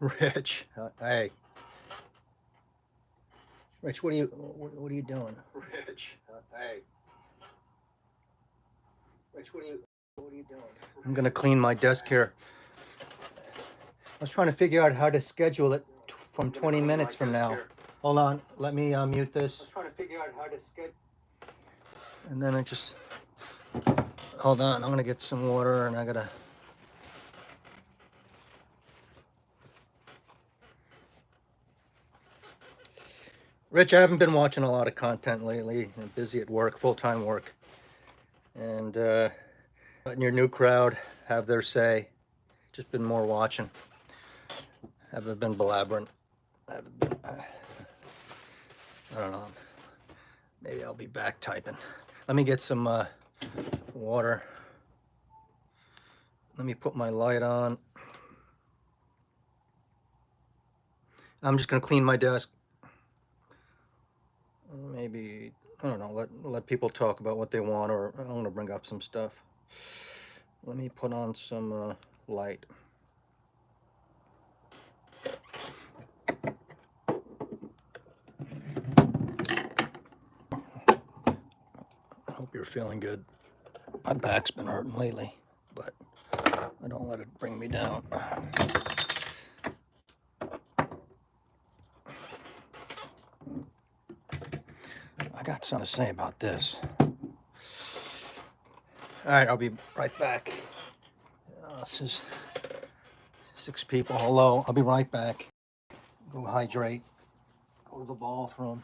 Rich, hey. Rich, what are you doing? Rich, hey. Rich, what are you doing? I'm gonna clean my desk here. I was trying to figure out how to schedule it from 20 minutes from now. Hold on, let me mute this. I was trying to figure out how to schedule. And then I just, hold on, I'm gonna get some water and I gotta. Rich, I haven't been watching a lot of content lately. I'm busy at work, full-time work. And letting your new crowd have their say. Just been more watching. Haven't been blabbering. I don't know. Maybe I'll be back typing. Let me get some water. Let me put my light on. I'm just gonna clean my desk. Maybe, I don't know, let people talk about what they want, or I'm gonna bring up some stuff. Let me put on some light. I hope you're feeling good. My back's been hurting lately, but I don't let it bring me down. I got something to say about this. All right, I'll be right back. This is 6 people. Hello, I'll be right back. Go hydrate. Go to the bathroom.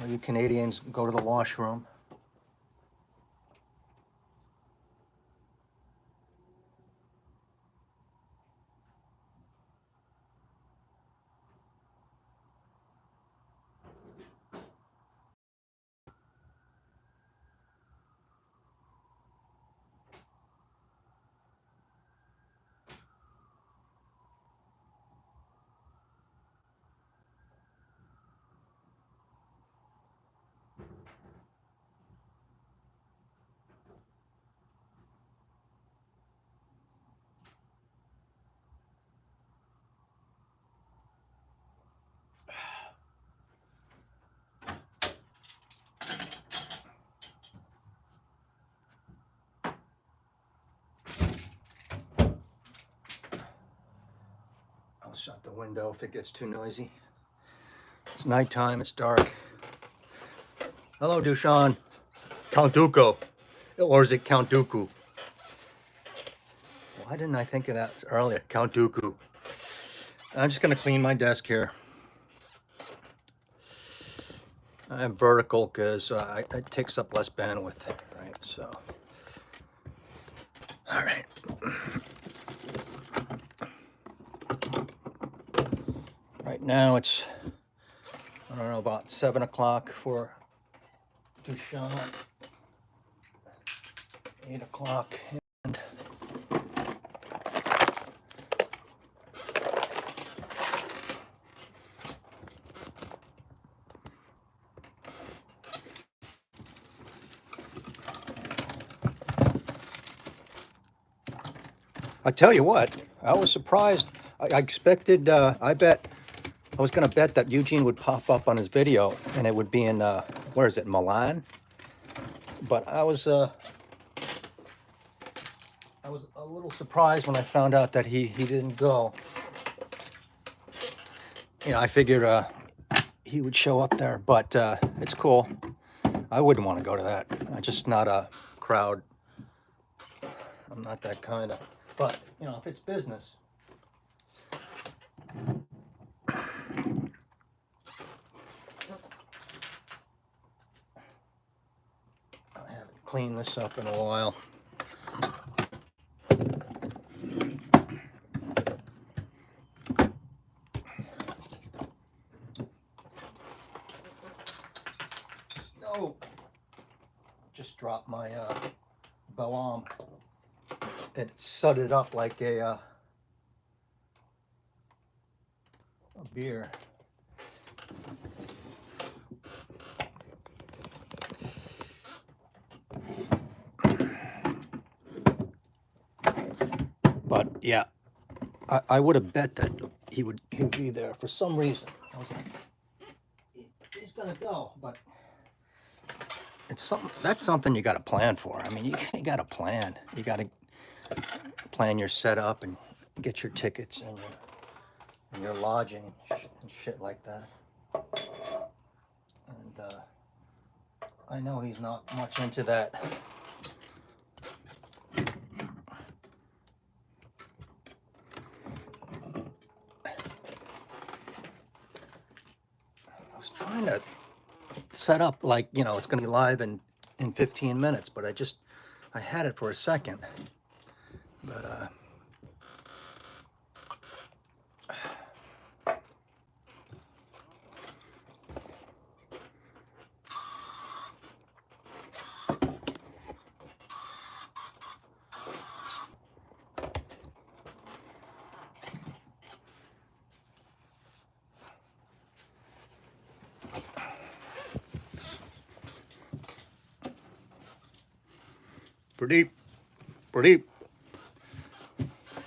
Or you Canadians, go to the washroom. I'll shut the window if it gets too noisy. It's nighttime, it's dark. Hello, Dushan. Count Dooku. Or is it Count Dooku? Why didn't I think of that earlier? Count Dooku. I'm just gonna clean my desk here. I have vertical because it takes up less bandwidth, right? So, all right. Right now it's, I don't know, about 7 o'clock for Dushan. 8 o'clock. And I tell you what, I was surprised. I expected, I was going to bet that Eugene would pop up on his video and it would be in, where is it, Milan? But I was a little surprised when I found out that he didn't go. You know, I figured he would show up there, but it's cool. I wouldn't want to go to that. I'm just not a crowd. I'm not that kind of. But, you know, if it's business. I haven't cleaned this up in a while. No! Just dropped my Balam. It sudded up like a beer. But yeah, I would have bet that he'd be there for some reason. I was like, he's gonna go, but it's something that's something you got to plan for. I mean, you got to plan. You got to plan your setup and get your tickets and your lodging and shit like that. And I know he's not much into that. I was trying to set up like, you know, it's going to be live in 15 minutes, but I had it for a second. But pretty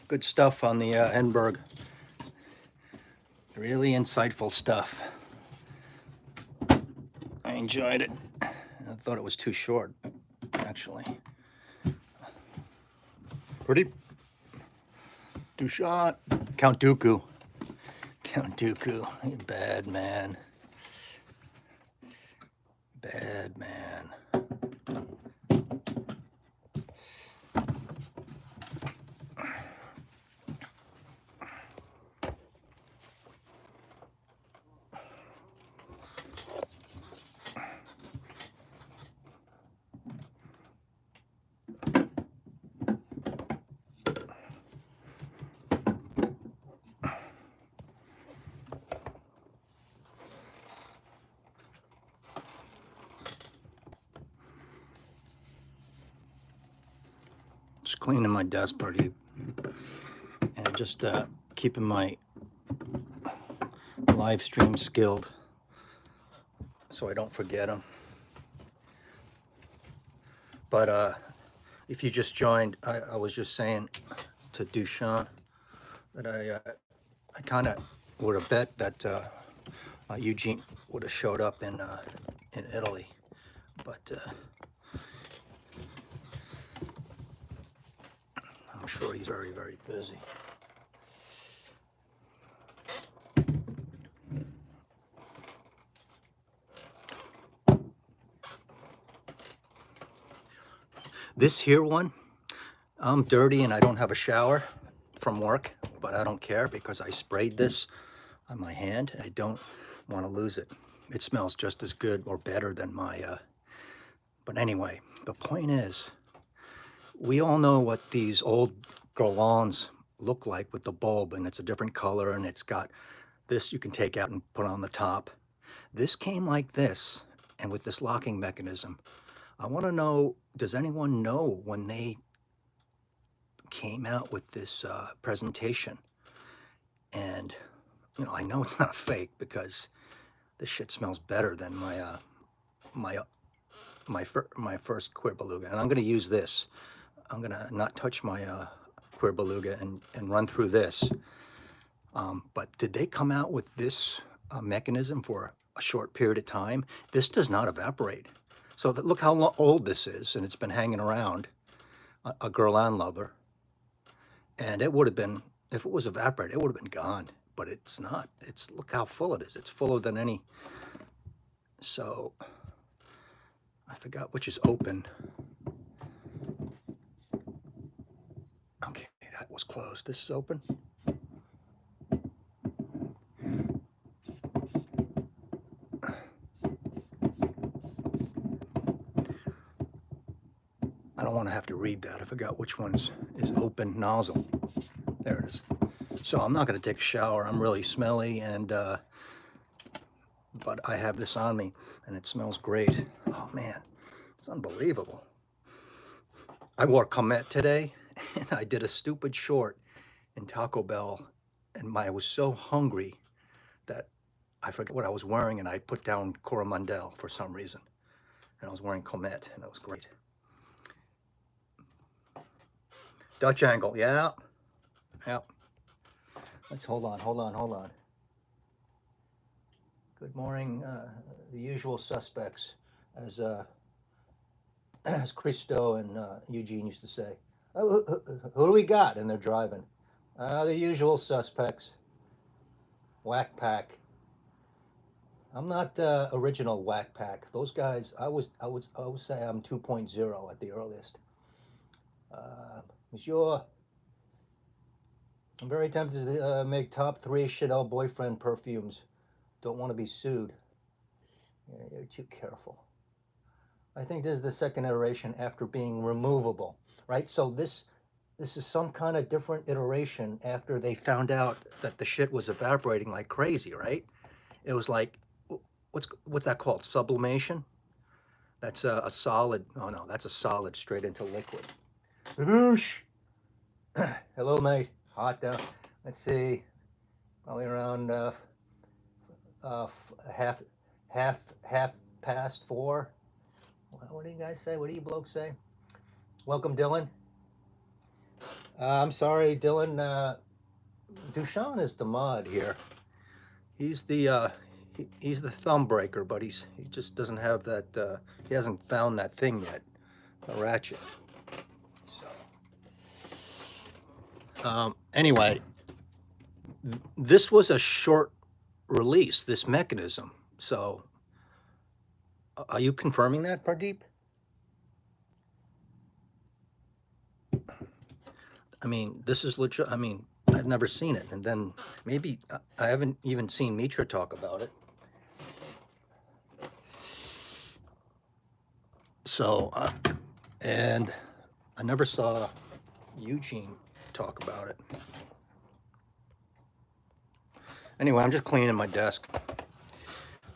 good stuff on the Enberg. Really insightful stuff. I enjoyed it. I thought it was too short, actually. Pretty. Duchamp. Count Dooku. Count Dooku. Bad man. Bad man. Just cleaning my desk pretty, and just keeping my live stream skilled so I don't forget them. But if you just joined, I was just saying to Duchamp that I kind of would have bet that Eugene would have showed up in Italy, but I'm sure he's very, very busy. This here one, I'm dirty and I don't have a shower from work, but I don't care because I sprayed this on my hand. I don't want to lose it. It smells just as good or better than my, but anyway, the point is, we all know what these old Guerlains look like with the bulb, and it's a different color, and it's got this you can take out and put on the top. This came like this, and with this locking mechanism. I want to know, does anyone know when they came out with this presentation? And, you know, I know it's not fake because this shit smells better than my first Cuir Beluga. And I'm going to use this. I'm going to not touch my Cuir Beluga and run through this. But did they come out with this mechanism for a short period of time? This does not evaporate. So look how old this is, and it's been hanging around, a Guerlain lover. And it would have been, if it was evaporated, it would have been gone. But it's not. Look how full it is. It's fuller than any. So I forgot which is open. Okay, that was closed. This is open. I don't want to have to read that. I forgot which one's is open nozzle. There it is. So I'm not going to take a shower. I'm really smelly, and but I have this on me, and it smells great. Oh man, it's unbelievable. I wore Comet today, and I did a stupid short in Taco Bell, and I was so hungry that I forgot what I was wearing, and I put down Coromandel for some reason, and I was wearing Comet, and it was great. Dutch angle, yeah. Let's hold on. Good morning, the usual suspects, as as Christo and Eugene used to say. Oh, who do we got? And they're driving. The usual suspects. Whack Pack. I'm not original Whack Pack. Those guys, I would say I'm 2.0 at the earliest. Monsieur, I'm very tempted to make top 3 Chanel boyfriend perfumes. Don't want to be sued. Yeah, you're too careful. I think this is the second iteration after being removable, right? So this is some kind of different iteration after they found out that the shit was evaporating like crazy, right? It was like, what's that called? Sublimation? That's a solid. Oh no, that's a solid straight into liquid. Boosh. Hello, mate. Hot down. Let's see. Probably around half past 4. What do you guys say? What do you blokes say? Welcome, Dylan. I'm sorry, Dylan. Dushan is the mod here. He's the he's the thumb breaker, but he just doesn't have that. He hasn't found that thing yet, the ratchet. So anyway, this was a short release. This mechanism. So, are you confirming that, Pardeep? I mean, this is legit. I mean, I've never seen it, and then maybe I haven't even seen Mitra talk about it. So, and I never saw Eugene talk about it. Anyway, I'm just cleaning my desk,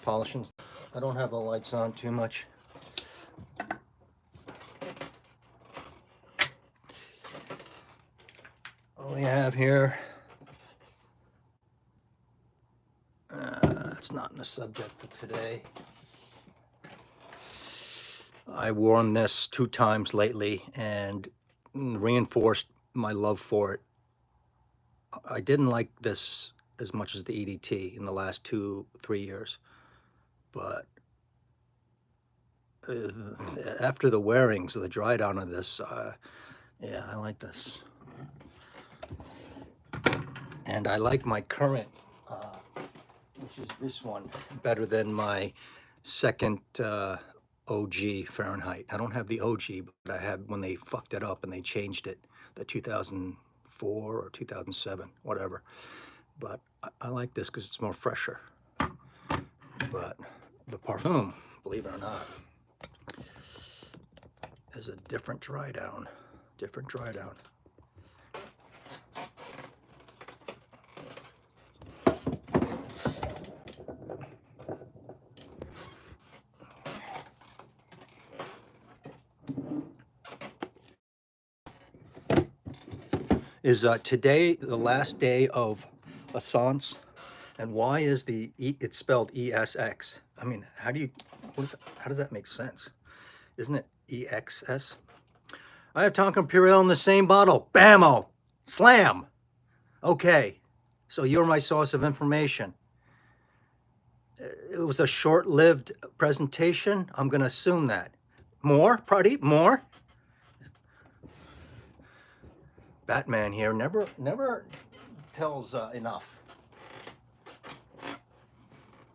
polishing. I don't have the lights on too much. What we have here, it's not in the subject for today. I worn this 2 times lately and reinforced my love for it. I didn't like this as much as the EDT in the last 2-3 years, but after the wearings, the dry down of this, yeah, I like this. And I like my current, which is this one, better than my second OG Fahrenheit. I don't have the OG, but I had when they fucked it up and they changed it, the 2004 or 2007, whatever. But I like this because it's more fresher. But the Parfume, believe it or not, is a different dry down. Different dry down. Is today the last day of Essence? And why is it's spelled ESX? I mean, how does that make sense? Isn't it EXS? I have Tonka Imperial in the same bottle. Bammo! Slam! Okay, so you're my source of information. It was a short-lived presentation. I'm going to assume that. More, Pradeep? More? Batman here never tells enough.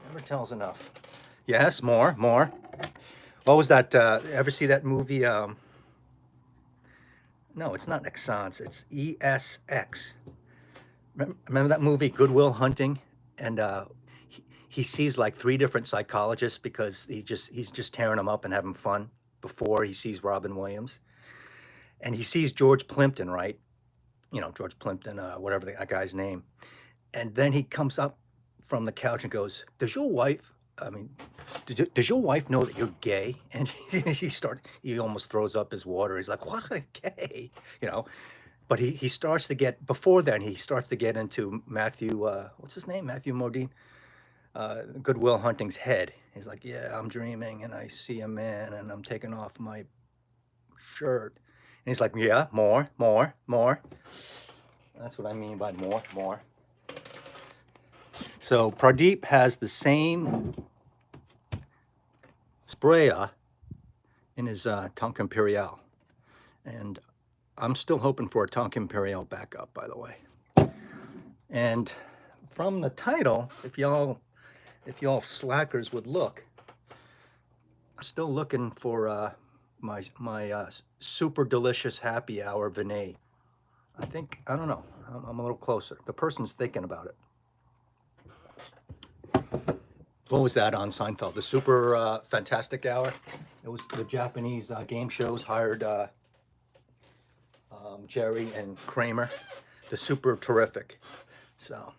Never tells enough. Yes, more. What was that? Ever see that movie? No, it's not Nexance. It's ESX. Remember that movie, Good Will Hunting? And he sees like 3 different psychologists because he's just tearing them up and having fun before he sees Robin Williams. And he sees George Plimpton, right? You know, George Plimpton, whatever that guy's name. And then he comes up from the couch and goes, does your wife know that you're gay? And he almost throws up his water. He's like, what, a gay? You know, but he starts to get, before then, he starts to get into Matthew, what's his name? Matthew Modine, Good Will Hunting's head. He's like, yeah, I'm dreaming and I see a man and I'm taking off my shirt. And he's like, yeah, more. That's what I mean by more. So Pradeep has the same sprayer in his Tonka Imperial. And I'm still hoping for a Tonka Imperial backup, by the way. And from the title, if y'all slackers would look, I'm still looking for my super delicious happy hour Vanille. I don't know, I'm a little closer. The person's thinking about it. What was that on Seinfeld? The super fantastic hour? It was the Japanese game shows hired Jerry and Kramer, the super terrific. So,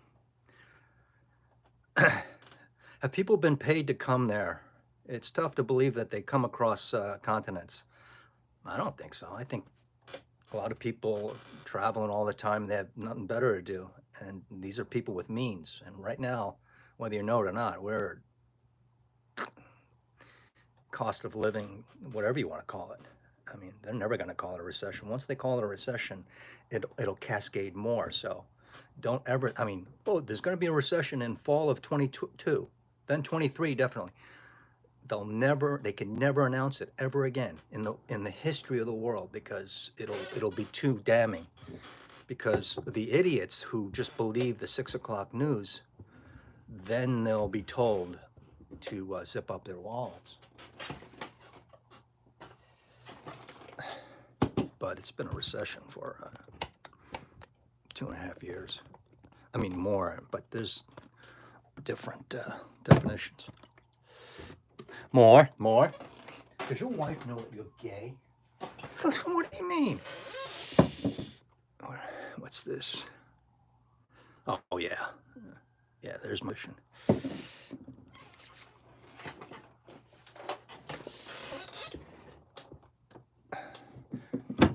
have people been paid to come there? It's tough to believe that they come across continents. I don't think so. I think a lot of people traveling all the time, they have nothing better to do. And these are people with means. And right now, whether you know it or not, we're cost of living, whatever you want to call it. I mean, they're never going to call it a recession. Once they call it a recession, it'll cascade more. So don't ever, I mean, oh, there's going to be a recession in fall of 22, then 23, definitely. They can never announce it ever again in the history of the world, because it'll be too damning. Because the idiots who just believe the 6 o'clock news, then they'll be told to zip up their wallets. But it's been a recession for 2.5 years. I mean more, but there's different definitions. More. Does your wife know that you're gay? What do you mean? What's this? Oh yeah. Yeah, there's my mission.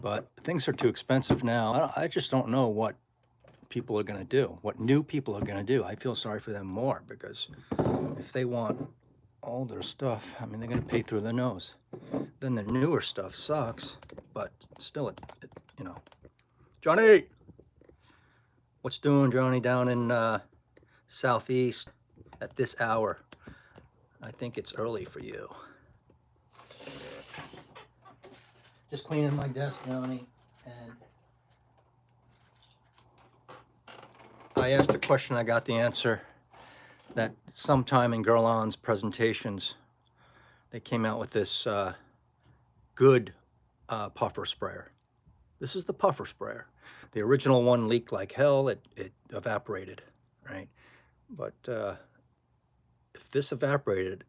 But things are too expensive now. I just don't know what people are going to do, what new people are going to do. I feel sorry for them more, because if they want all their stuff, I mean, they're going to pay through their nose. Then the newer stuff sucks, but still, it you know. Johnny! What's doing, Johnny, down in Southeast at this hour? I think it's early for you. Just cleaning my desk, Johnny, and I asked a question, I got the answer. That sometime in Guerlain's presentations, they came out with this good puffer sprayer. This is the puffer sprayer. The original one leaked like hell. It evaporated, right? But if this evaporated,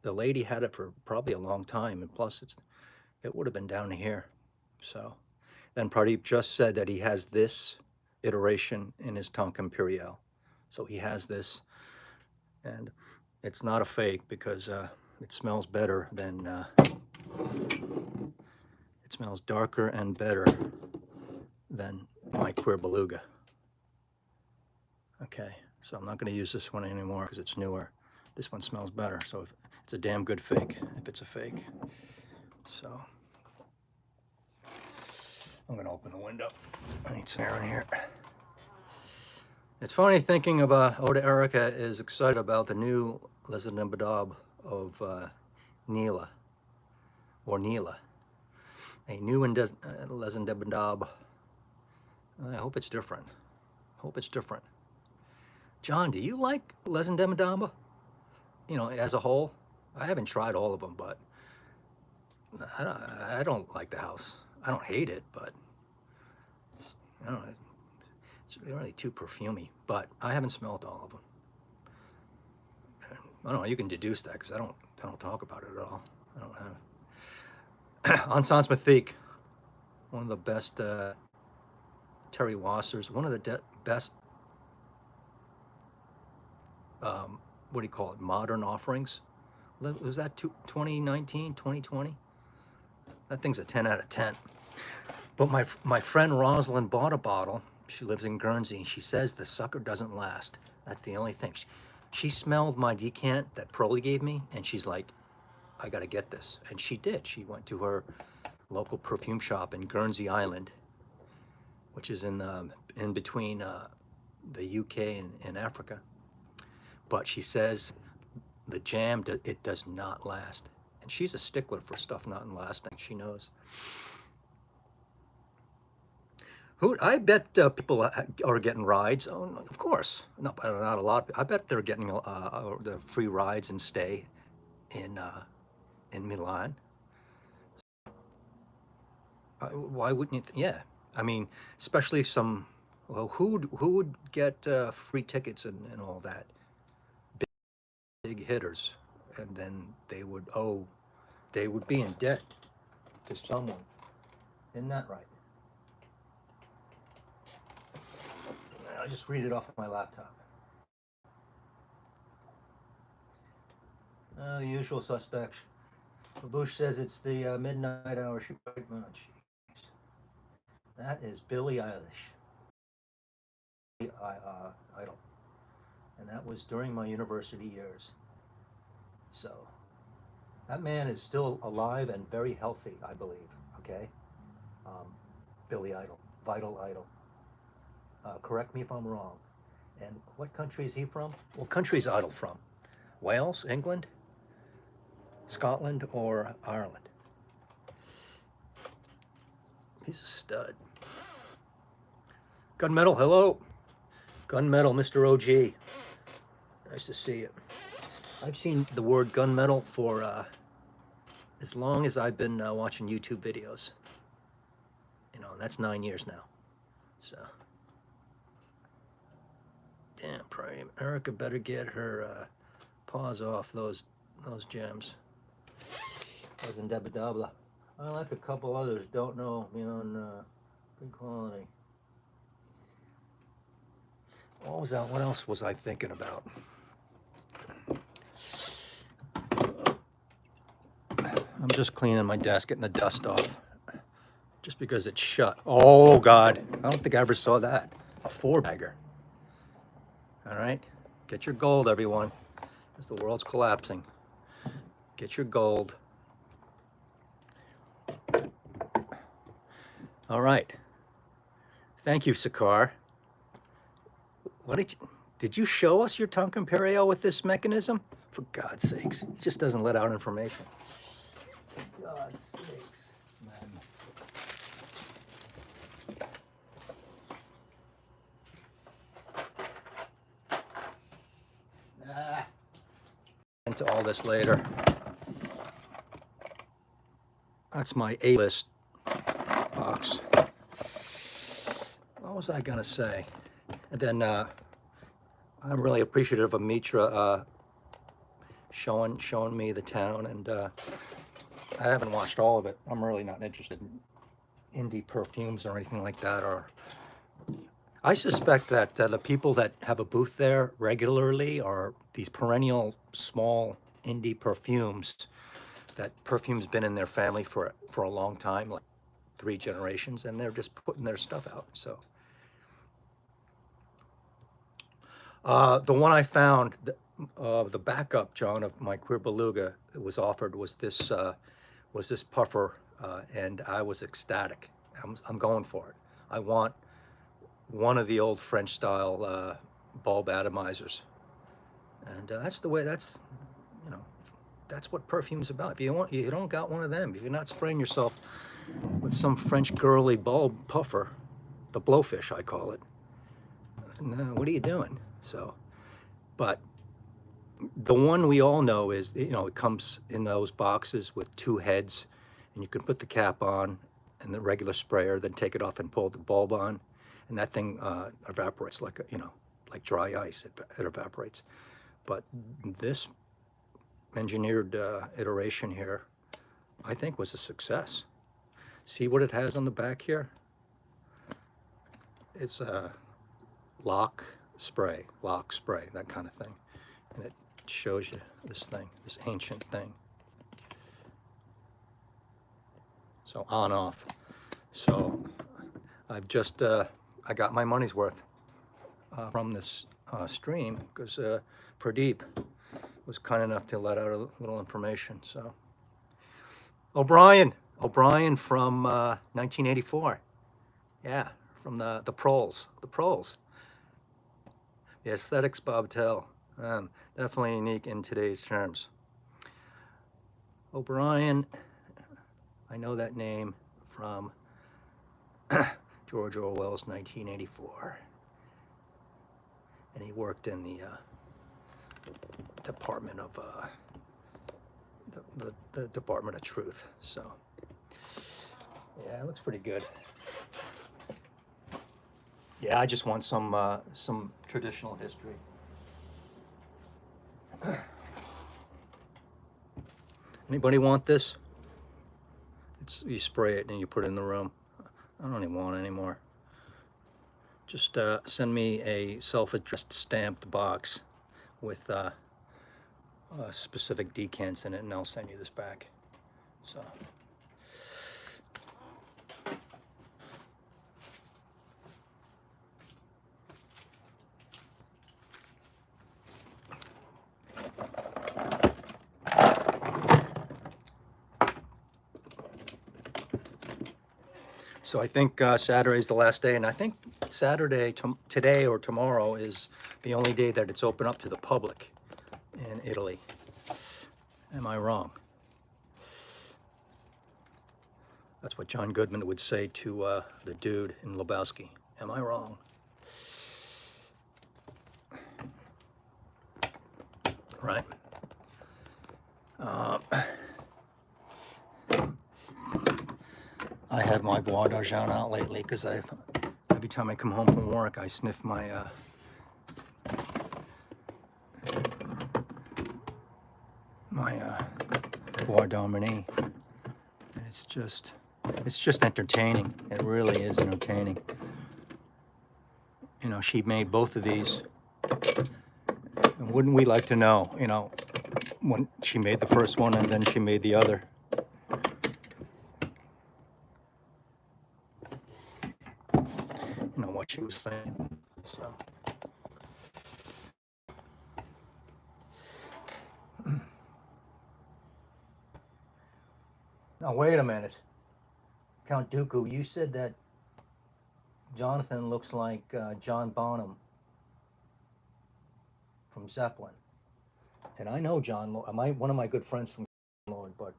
the lady had it for probably a long time, and plus it would have been down here. So then Pradeep just said that he has this iteration in his Tonka Imperial. So he has this, and it's not a fake, because it smells better than, it smells darker and better than my Queer Beluga. Okay, so I'm not going to use this one anymore because it's newer. This one smells better, so it's a damn good fake, if it's a fake. So I'm going to open the window. I need some air in here. It's funny thinking of Oda Erica is excited about the new Lezenebadab of Neela, or Neela. A new Lezenebadab. I hope it's different. John, do you like Lezenebadab? You know, as a whole? I haven't tried all of them, but I don't like the house. I don't hate it, but I don't know. It's really too perfumey, but I haven't smelled all of them. I don't know, you can deduce that, because I don't talk about it at all. I don't have it. Encens Mythique, one of the best Terry Wassers, one of the best, what do you call it, modern offerings. Was that 2019, 2020? That thing's a 10 out of 10. But my friend Rosalind bought a bottle. She lives in Guernsey, and she says the sucker doesn't last. That's the only thing. She smelled my decant that Pearlie gave me, and she's like, I gotta get this. And she did. She went to her local perfume shop in Guernsey Island, which is in between the UK and Africa. but she says the jam, it does not last. And she's a stickler for stuff not lasting, she knows. I bet people are getting rides. Oh, of course, not a lot. I bet they're getting the free rides and stay in Milan. Why wouldn't you? Yeah, I mean, especially some. Well, who would get free tickets and all that? Big hitters, and then they would be in debt to someone. Isn't that right? I'll just read it off of my laptop. The usual suspects. Bush says it's the midnight hour. That is Billie Eilish. Idol. And that was during my university years. So, that man is still alive and very healthy, I believe. Okay? Billy Idol. Vital Idol. Correct me if I'm wrong. And what country is he from? What country is Idol from? Wales? England? Scotland? Or Ireland? He's a stud. Gunmetal, hello. Gunmetal, Mr. OG. Nice to see you. I've seen the word gunmetal for as long as I've been watching YouTube videos. You know, that's 9 years now. So, damn, probably Erica better get her paws off those gems. Those in Dabadabla. I like a couple others. Don't know, you know, good quality. What was that? What else was I thinking about? I'm just cleaning my desk, getting the dust off. Just because it's shut. Oh, God. I don't think I ever saw that. A 4-bagger. All right. Get your gold, everyone, as the world's collapsing. Get your gold. All right. Thank you, Sakar. What did you show us your Tonkin Perio with this mechanism? For God's sakes, he just doesn't let out information. For God's sakes, man. Into all this later. That's my A-list box. What was I gonna say? And then I'm really appreciative of Mitra showing me the town, and I haven't watched all of it. I'm really not interested in indie perfumes or anything like that. Or I suspect that the people that have a booth there regularly are these perennial small indie perfumes. That perfume's been in their family for a long time, like 3 generations, and they're just putting their stuff out. So. The one I found, the backup, John, of my Queer Beluga that was offered was this puffer, and I was ecstatic. I'm going for it. I want one of the old French style bulb atomizers, and that's the way. That's, you know, that's what perfume's about. If you don't got one of them, if you're not spraying yourself with some French girly bulb puffer, the blowfish I call it, what are you doing? So, but the one we all know is, you know, it comes in those boxes with 2 heads, and you can put the cap on and the regular sprayer, then take it off and pull the bulb on, and that thing evaporates like like dry ice. It evaporates. But this engineered iteration here, I think, was a success. See what it has on the back here? It's a lock spray, that kind of thing. And it shows you this thing, this ancient thing. So on, off. So I've just, I got my money's worth from this stream, because Pradeep was kind enough to let out a little information. So O'Brien from 1984. Yeah, from the Proles. The Aesthetics Bob Tell. Definitely unique in today's terms. O'Brien, I know that name from George Orwell's 1984. And he worked in the Department of the Department of Truth. So yeah, it looks pretty good. Yeah, I just want some traditional history. Anybody want this? You spray it and you put it in the room. I don't even want it anymore. Just send me a self-addressed stamped box with specific decants in it, and I'll send you this back. So. So I think Saturday's the last day, and I think Saturday, today or tomorrow, is the only day that it's open up to the public in Italy. Am I wrong? That's what John Goodman would say to the dude in Lebowski. Am I wrong? Right. I had my Bois d'Argent out lately because every time I come home from work, I sniff my Bois d'Armani, and it's just entertaining. It really is entertaining. You know, she made both of these. And wouldn't we like to know, you know, when she made the first one and then she made the other? You know what she was saying. So. Now wait a minute, Count Dooku. You said that Jonathan looks like John Bonham from Zeppelin, and I know John. One of my good friends from Lord, but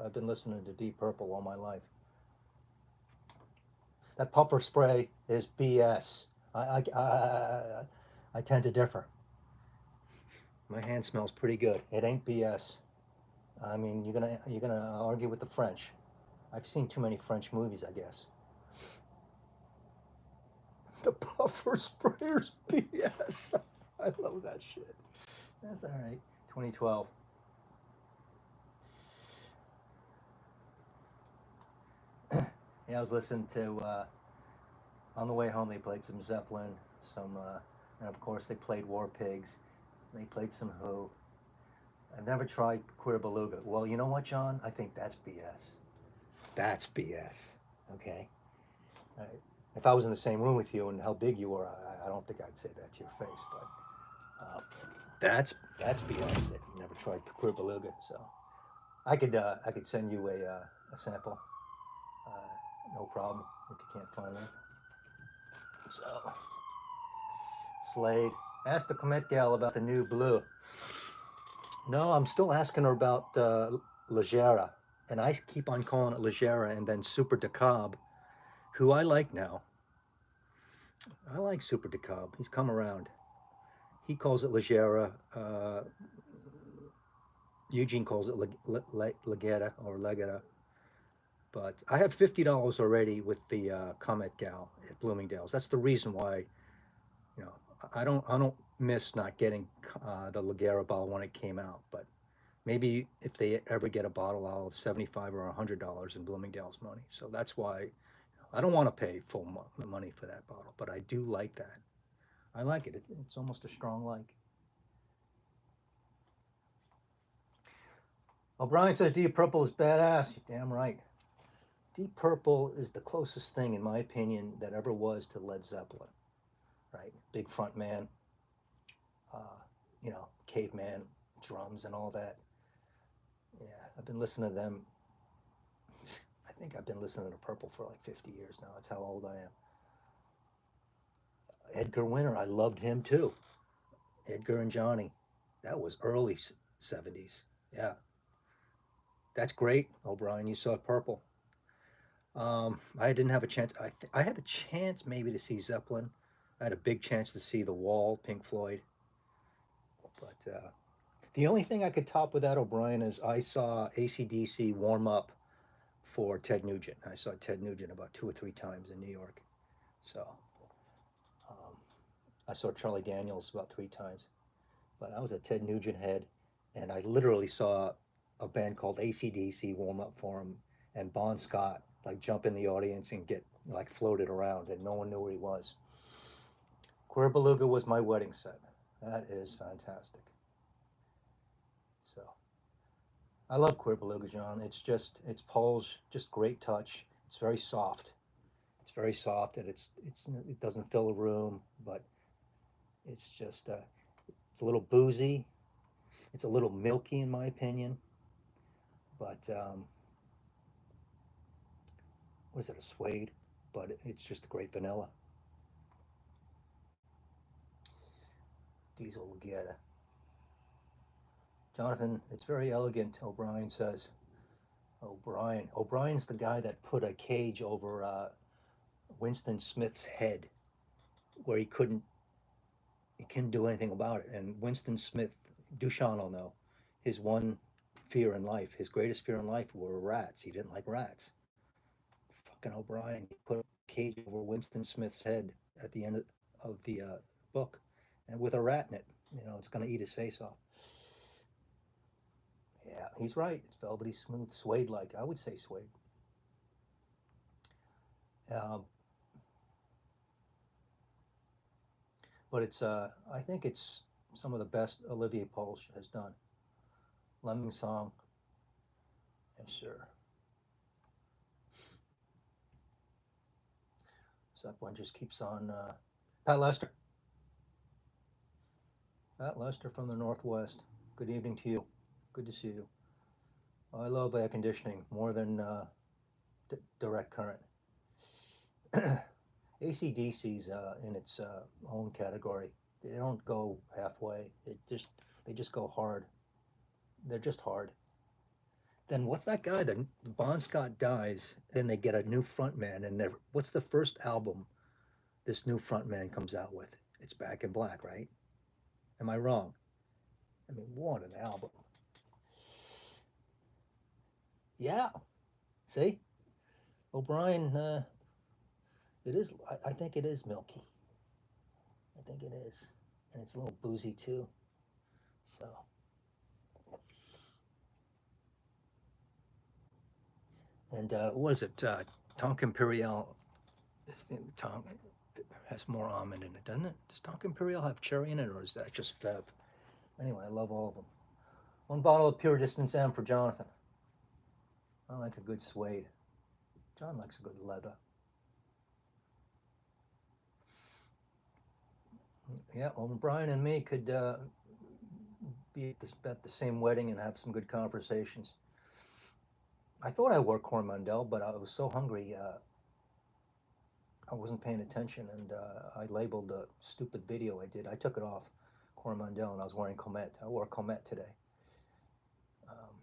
I've been listening to Deep Purple all my life. That puffer spray is BS. I tend to differ. My hand smells pretty good. It ain't BS. I mean, you're gonna argue with the French. I've seen too many French movies, I guess. The puffer sprayer's BS. I love that shit. That's all right. 2012. Yeah, I was listening to on the way home. They played some Zeppelin, and of course they played War Pigs. They played some Who. I've never tried Queer Beluga. Well, you know what, John? I think that's BS. That's BS. Okay. If I was in the same room with you and how big you were, I don't think I'd say that to your face. But that's BS. That you never tried Queer Beluga. So I could send you a sample. No problem if you can't find it. So Slade, ask the Comet gal about the new blue. No, I'm still asking her about Legera, and I keep on calling it Legera and then Super DeCab, who I like now. I like Super DeCab. He's come around. He calls it Legera. Eugene calls it Legera or Legera. But I have $50 already with the Comet gal at Bloomingdale's. That's the reason why, you know, I don't miss not getting the Legera bottle when it came out. But maybe if they ever get a bottle, I'll have $75 or $100 in Bloomingdale's money. So that's why I don't want to pay full money for that bottle, but I do like that. I like it. It's almost a strong like. O'Brien says Deep Purple is badass. You're damn right. Deep Purple is the closest thing, in my opinion, that ever was to Led Zeppelin. Right? Big front man, you know, caveman, drums and all that. Yeah, I've been listening to them. I think I've been listening to Purple for like 50 years now. That's how old I am. Edgar Winter, I loved him too. Edgar and Johnny. That was early 70s. Yeah, that's great, O'Brien. You saw Purple. I didn't have a chance. I had a chance maybe to see Zeppelin. I had a big chance to see The Wall, Pink Floyd. But the only thing I could top with that, O'Brien, is I saw AC/DC warm up for Ted Nugent. I saw Ted Nugent about 2 or 3 times in New York. So um, I saw Charlie Daniels about 3 times. But I was a Ted Nugent head, and I literally saw a band called AC/DC warm up for him, and Bon Scott like jump in the audience and get like floated around, and no one knew where he was. Queer Beluga was my wedding set. That is fantastic. So I love Queer Beluga, John. It's Paul's just great touch. It's very soft. It's very soft, and it doesn't fill a room, but it's just it's a little boozy. It's a little milky in my opinion, but what is it, a suede? But it's just a great vanilla. Diesel Leggera. Jonathan, it's very elegant, O'Brien says. O'Brien. O'Brien's the guy that put a cage over Winston Smith's head where he couldn't do anything about it. And Winston Smith, Dushan will know, his one fear in life, his greatest fear in life were rats. He didn't like rats. Fucking O'Brien, he put a cage over Winston Smith's head at the end of the book, and with a rat in it. You know, it's going to eat his face off. Yeah, he's right. It's velvety smooth, suede like. I would say suede. Um, but I think it's some of the best Olivier Polch has done. Lemming Song, yes, sir. Zeppelin just keeps on. Pat Lester. Pat Lester from the Northwest. Good evening to you. Good to see you. I love air conditioning more than direct current. AC/DC's in its own category. They don't go halfway. They just go hard. They're just hard. Then what's that guy? Then Bon Scott dies, and they get a new frontman. And what's the first album this new frontman comes out with? It's Back in Black, right? Am I wrong? I mean, what an album! Yeah. See, O'Brien. It is. I think it is milky. I think it is, and it's a little boozy too. So, and what is it? Tonk Imperial is the Tonk has more almond in it, doesn't it? Does Tonk Imperial have cherry in it, or is that just Fev? Anyway, I love all of them. One bottle of Pure Distance M for Jonathan. I like a good suede. John likes a good leather. Yeah, well, Brian and me could be at the same wedding and have some good conversations. I thought I wore Coromandel, but I was so hungry, I wasn't paying attention, and I labeled the stupid video I did. I took it off, Coromandel, and I was wearing Comet. I wore Comet today. Um,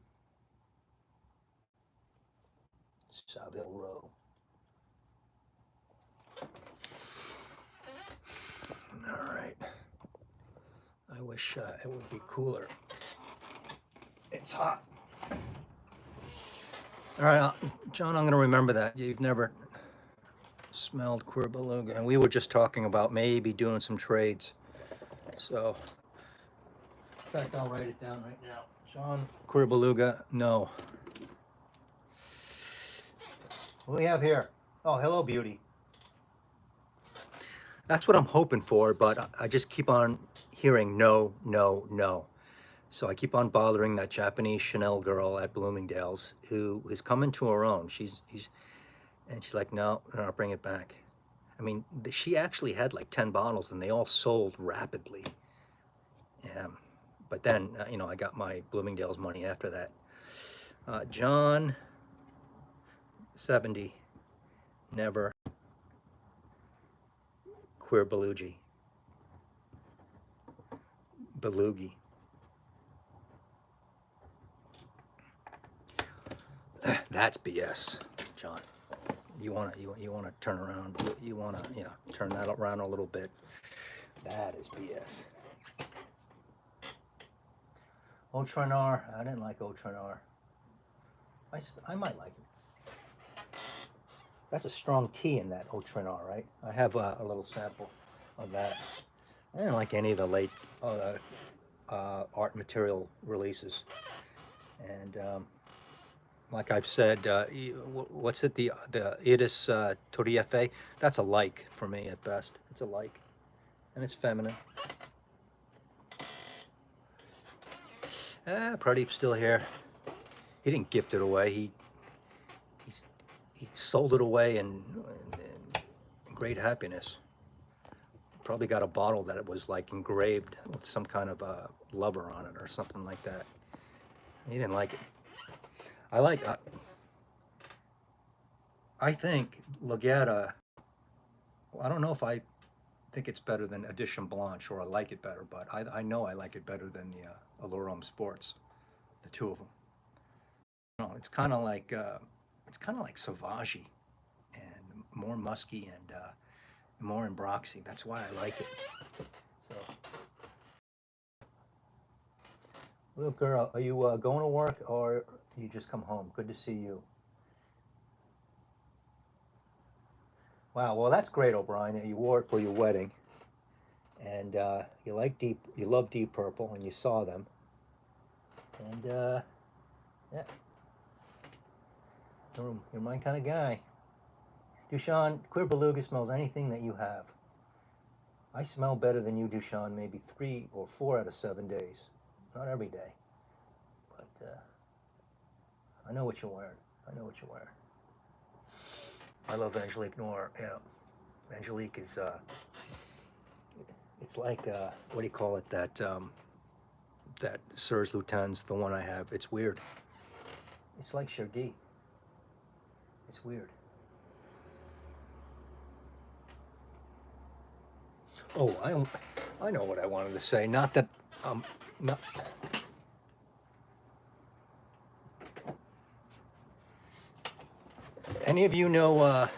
Savile Row. All right. I wish it would be cooler. It's hot. All right, John, I'm going to remember that. You've never smelled Queer Beluga, and we were just talking about maybe doing some trades. So, in fact, I'll write it down right now. John, Queer Beluga, no. What do we have here? Oh, hello, beauty. That's what I'm hoping for, but I just keep on hearing no, no, no. So I keep on bothering that Japanese Chanel girl at Bloomingdale's who is coming to her own. She's like, no, I'll bring it back. I mean, she actually had like 10 bottles and they all sold rapidly. But then, I got my Bloomingdale's money after that. John, 70, never. Queer Belugi. Belugi. That's BS, John. You wanna turn around. You wanna turn that around a little bit. That is BS. Otrenar. I didn't like Otrenar. I might like it. That's a strong tea in that Otrenar, right? I have a little sample of that. I didn't like any of the late art material releases. And like I've said, what's it, the Iris Torriefe? That's a like for me at best. It's a like. And it's feminine. Pradeep's still here. He didn't gift it away. He sold it away in great happiness. Probably got a bottle that it was like engraved with some kind of a lover on it or something like that. He didn't like it. I think Lagetta, I don't know if I think it's better than Edition Blanche or I like it better, but I know I like it better than the Allure Sports, the two of them. No, it's kind of like Sauvage and more musky and more Ambroxy. That's why I like it. So, little girl, are you going to work or you just come home? Good to see you. Wow, well that's great, O'Brien. You wore it for your wedding, and you love Deep Purple, and you saw them, and yeah, you're my kind of guy. Dushan, Queer Beluga smells anything that you have. I smell better than you, Dushan, maybe 3 or 4 out of 7 days. Not every day, but I know what you're wearing. I know what you're wearing. I love Angelique Noir. Yeah, Angelique is it's like what do you call it? That Serge Lutens, the one I have. It's weird. It's like Cherdy. It's weird. Oh, I know what I wanted to say. Not that not. Any of you know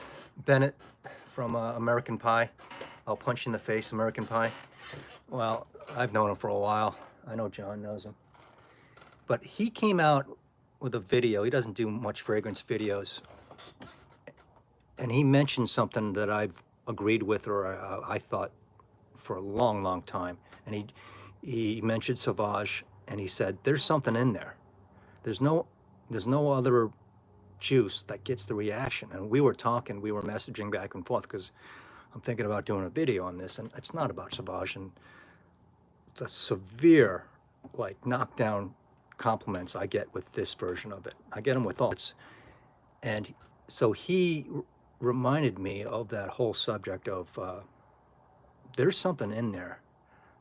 Bennett from American Pie? I'll punch you in the face, American Pie. Well, I've known him for a while. I know John knows him. But he came out with a video. He doesn't do much fragrance videos. And he mentioned something that I've agreed with, or I thought for a long, long time. And he mentioned Sauvage, and he said, there's something in there. There's no other juice that gets the reaction. And we were messaging back and forth because I'm thinking about doing a video on this, and it's not about Sauvage and the severe, like, knockdown compliments I get with this version of it. I get them with all. And so he reminded me of that whole subject of there's something in there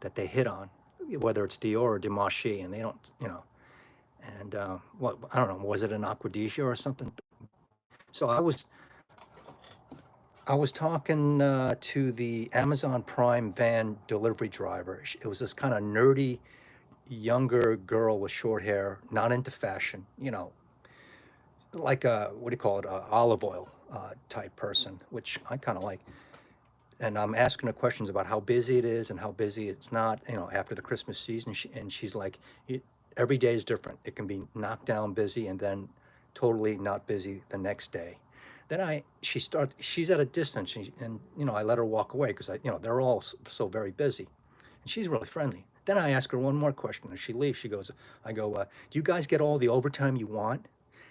that they hit on, whether it's Dior or Dimashi, and they don't, and what, I don't know, was it an Aquadesia or something? So I was talking to the Amazon Prime van delivery driver. It was this kind of nerdy, younger girl with short hair, not into fashion, like a, what do you call it, olive oil type person, which I kind of like. And I'm asking her questions about how busy it is and how busy it's not, after the Christmas season. And she's like, every day is different. It can be knocked down busy and then totally not busy the next day. Then she's at a distance, and I let her walk away because they're all so very busy, and she's really friendly. Then I ask her one more question, and she leaves. I go, do you guys get all the overtime you want?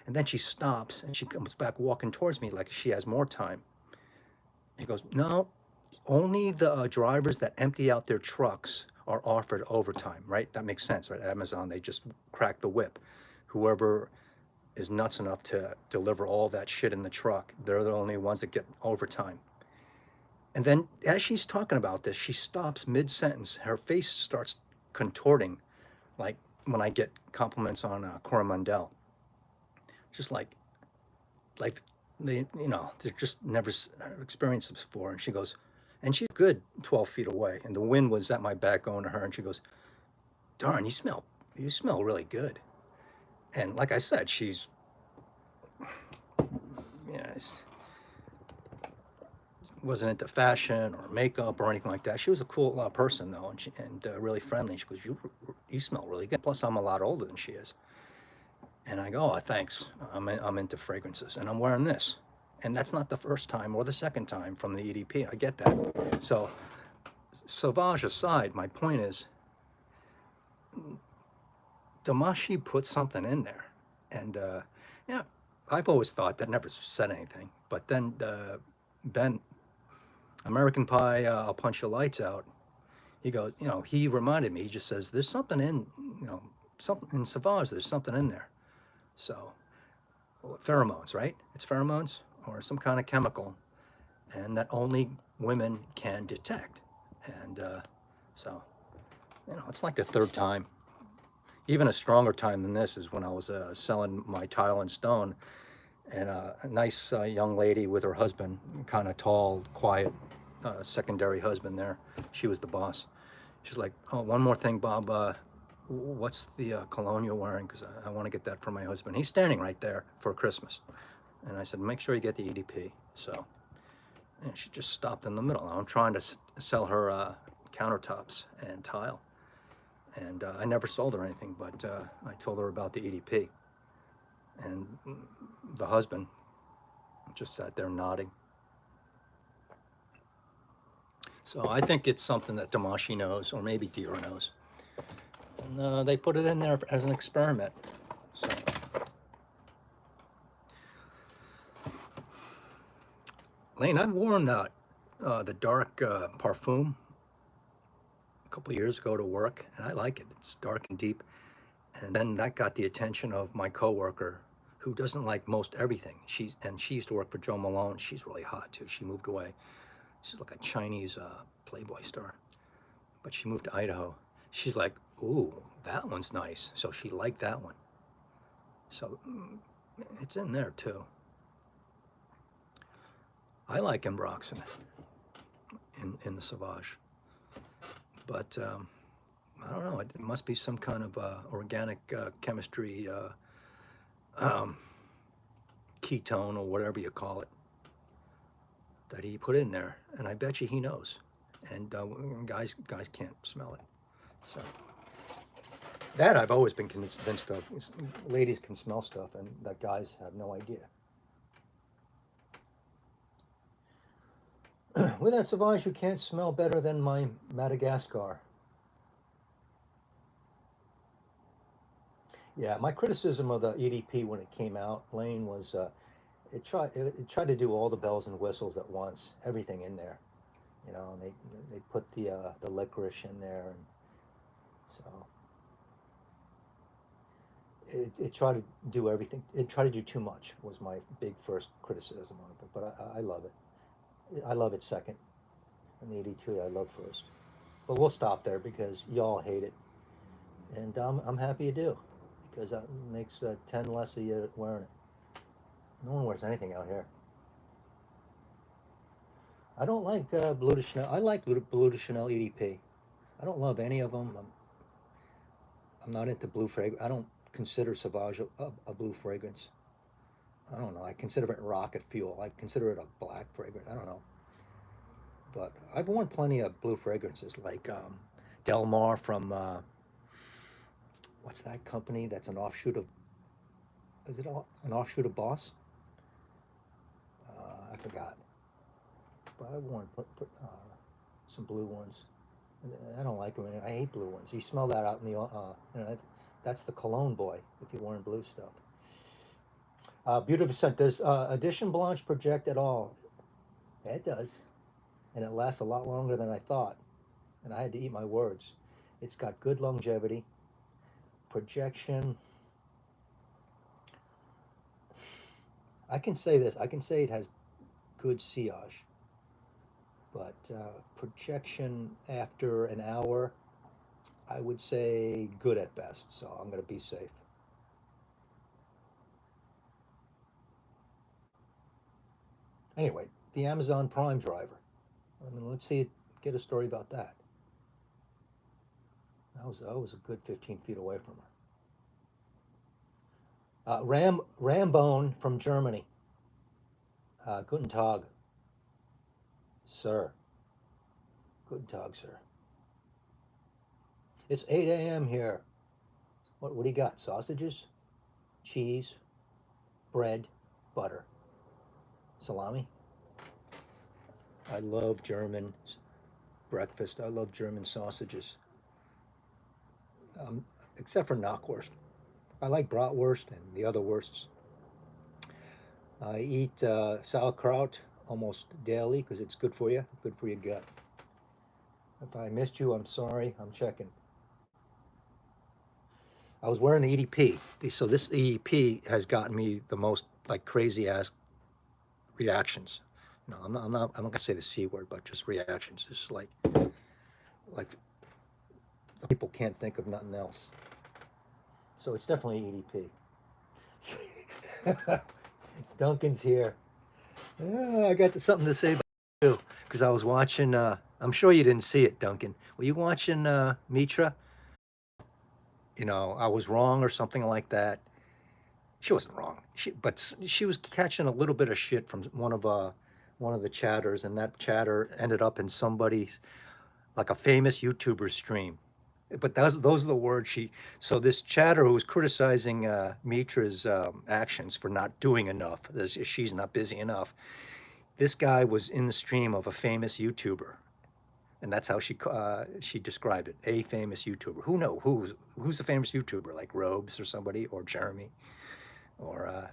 And then she stops and she comes back walking towards me like she has more time. She goes, no, only the drivers that empty out their trucks are offered overtime, right? That makes sense, right? Amazon, they just crack the whip. Whoever is nuts enough to deliver all that shit in the truck, they're the only ones that get overtime. And then as she's talking about this, she stops mid-sentence. Her face starts contorting, like when I get compliments on Coromandel. Just like they just never experienced this before. And she goes, and she's good 12 feet away, and the wind was at my back going to her, and she goes, darn, you smell really good. And like I said, she's you know, wasn't into fashion or makeup or anything like that. She was a cool person though, and really friendly. She goes, you smell really good. Plus, I'm a lot older than she is. And I go, oh, thanks. I'm into fragrances, and I'm wearing this. And that's not the first time or the second time from the EDP. I get that. So, Sauvage aside, my point is, Damashi put something in there, and yeah, I've always thought that. Never said anything, but then Ben, American Pie, I'll punch your lights out. He goes, you know, he reminded me. He just says, there's something in, you know, something in Sauvage. There's something in there. So pheromones, right? It's pheromones or some kind of chemical, and that only women can detect. And so, you know, it's like the third time. Even a stronger time than this is when I was selling my tile and stone, and a nice young lady with her husband, kind of tall, quiet, secondary husband there. She was the boss. She's like, oh, one more thing, Bob. What's the cologne you're wearing? Because I want to get that for my husband. He's standing right there for Christmas. And I said, make sure you get the EDP. So, and she just stopped in the middle. I'm trying to sell her countertops and tile. And I never sold her anything, but I told her about the EDP. And the husband just sat there nodding. So I think it's something that Damashi knows, or maybe Dior knows. And they put it in there as an experiment. So, Lane, I've worn the dark Parfume a couple years ago to work, and I like it. It's dark and deep. And then that got the attention of my coworker, who doesn't like most everything. She used to work for Joe Malone. She's really hot too. She moved away. She's like a Chinese Playboy star, but she moved to Idaho. She's like, ooh, that one's nice. So she liked that one. So it's in there too. I like Ambroxan in the Sauvage, but I don't know. It must be some kind of organic chemistry, ketone or whatever you call it, that he put in there, and I bet you he knows. And guys can't smell it. So that I've always been convinced of. Ladies can smell stuff, and that guys have no idea. With that Sauvage, you can't smell better than my Madagascar. Yeah, my criticism of the EDP when it came out, Lane, was it tried to do all the bells and whistles at once, everything in there, you know. And they put the licorice in there, and so it tried to do everything. It tried to do too much was my big first criticism of it. But I love it. I love it second, and the 82 I love first. But we'll stop there because y'all hate it, and I'm happy you do, because that makes 10 less of you wearing it. No one wears anything out here. I don't like Bleu de Chanel. I like Bleu de Chanel EDP. I don't love any of them. I'm not into blue fragrance. I don't consider Sauvage a blue fragrance. I don't know. I consider it rocket fuel. I consider it a black fragrance. I don't know. But I've worn plenty of blue fragrances, like Del Mar from, what's that company that's an offshoot of, is it an offshoot of Boss? I forgot. But I've worn some blue ones. I don't like them. I hate blue ones. You smell that out in the, you know, that's the cologne boy if you're wearing blue stuff. Beautiful scent. Does Edition Blanche project at all? Yeah, it does. And it lasts a lot longer than I thought. And I had to eat my words. It's got good longevity. Projection. I can say this. I can say it has good sillage. But projection after an hour, I would say good at best. So I'm going to be safe. Anyway, the Amazon Prime driver. I mean, let's see it, get a story about that. I was a good 15 feet away from her. Rambone from Germany. Guten Tag, sir. Guten Tag, sir. It's 8 a.m. here. What do you got? Sausages, cheese, bread, butter, salami. I love German breakfast. I love German sausages. Um, except for knockwurst. I like bratwurst and the other wursts. I eat sauerkraut almost daily because it's good for you, good for your gut. If I missed you, I'm sorry. I'm checking. I was wearing the EDP. So this EDP has gotten me the most like crazy ass reactions. No, I'm not gonna say the C word, but just reactions. Just like people can't think of nothing else. So it's definitely EDP. Duncan's here. I got something to say about you because I was watching. I'm sure you didn't see it, Duncan. Were you watching Mitra? You know, I was wrong or something like that. She wasn't wrong. But she was catching a little bit of shit from one of the chatters, and that chatter ended up in somebody's like a famous YouTuber stream. But those are the words she. So this chatter who was criticizing Mitra's actions for not doing enough, she's not busy enough. This guy was in the stream of a famous YouTuber, and that's how she described it. A famous YouTuber. Who's a famous YouTuber? Like Robes or somebody, or Jeremy, or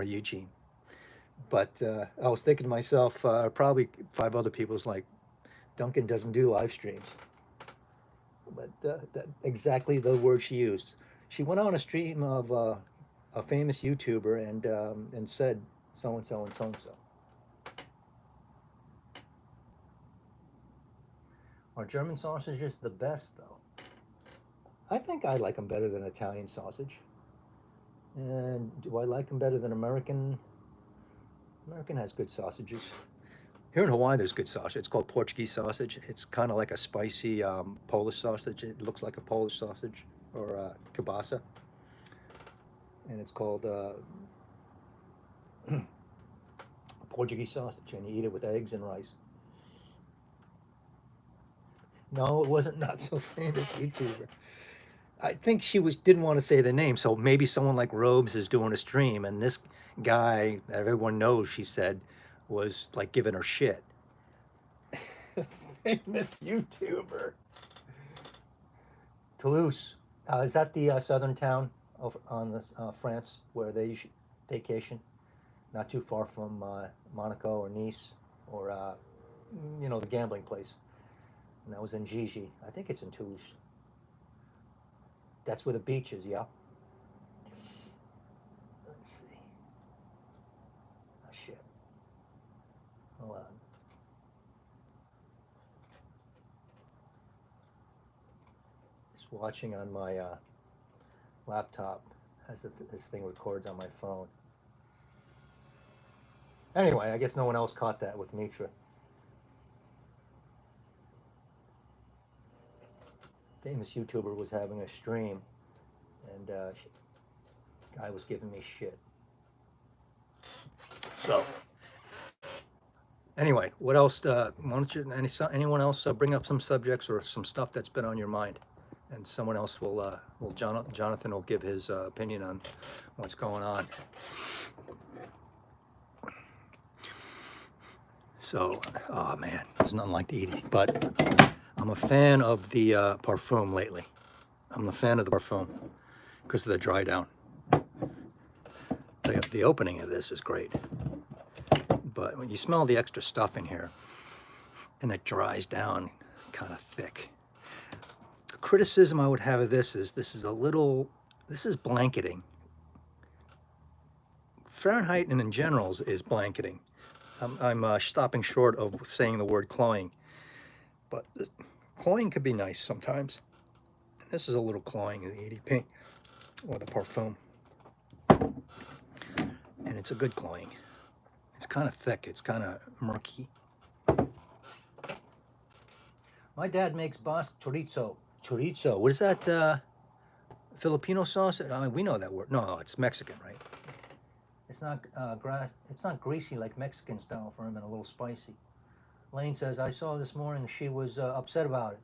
Eugene. But I was thinking to myself, probably 5 other people's like, Duncan doesn't do live streams. But exactly the word she used. She went on a stream of a famous YouTuber and said so and so and so and so. Are German sausages the best, though? I think I like them better than Italian sausage. And do I like them better than American? American has good sausages. Here in Hawaii, there's good sausage. It's called Portuguese sausage. It's kind of like a spicy Polish sausage. It looks like a Polish sausage or kielbasa. And it's called Portuguese sausage. And you eat it with eggs and rice. No, it wasn't not so famous YouTuber. I think she didn't want to say the name, so maybe someone like Robes is doing a stream, and this guy that everyone knows, she said, was like giving her shit. Famous YouTuber. Toulouse. Is that the southern town on this, France where they vacation? Not too far from Monaco or Nice or, the gambling place. And that was in Gigi. I think it's in Toulouse. That's where the beach is, yeah? Let's see. Oh, shit. Hold on. Just watching on my laptop as this thing records on my phone. Anyway, I guess no one else caught that with Mitra. Famous YouTuber was having a stream, and guy was giving me shit. So, anyway, what else? Why don't you, anyone else bring up some subjects or some stuff that's been on your mind, and someone else Jonathan will give his opinion on what's going on. So, oh man, there's nothing like to eat, but I'm a fan of the Perfume lately. I'm a fan of the Perfume because of the dry down. The opening of this is great, but when you smell the extra stuff in here, and it dries down kind of thick. The criticism I would have of this is this is blanketing. Fahrenheit and in general is blanketing. I'm stopping short of saying the word cloying, but cloying could be nice sometimes. This is a little cloying in the EDP or the Perfume, and it's a good cloying. It's kind of thick. It's kind of murky. My dad makes Basque chorizo. Chorizo. What is that? Filipino sauce? We know that word. No, it's Mexican, right? It's not it's not greasy like Mexican style for him, and a little spicy. Lane says, I saw this morning she was upset about it.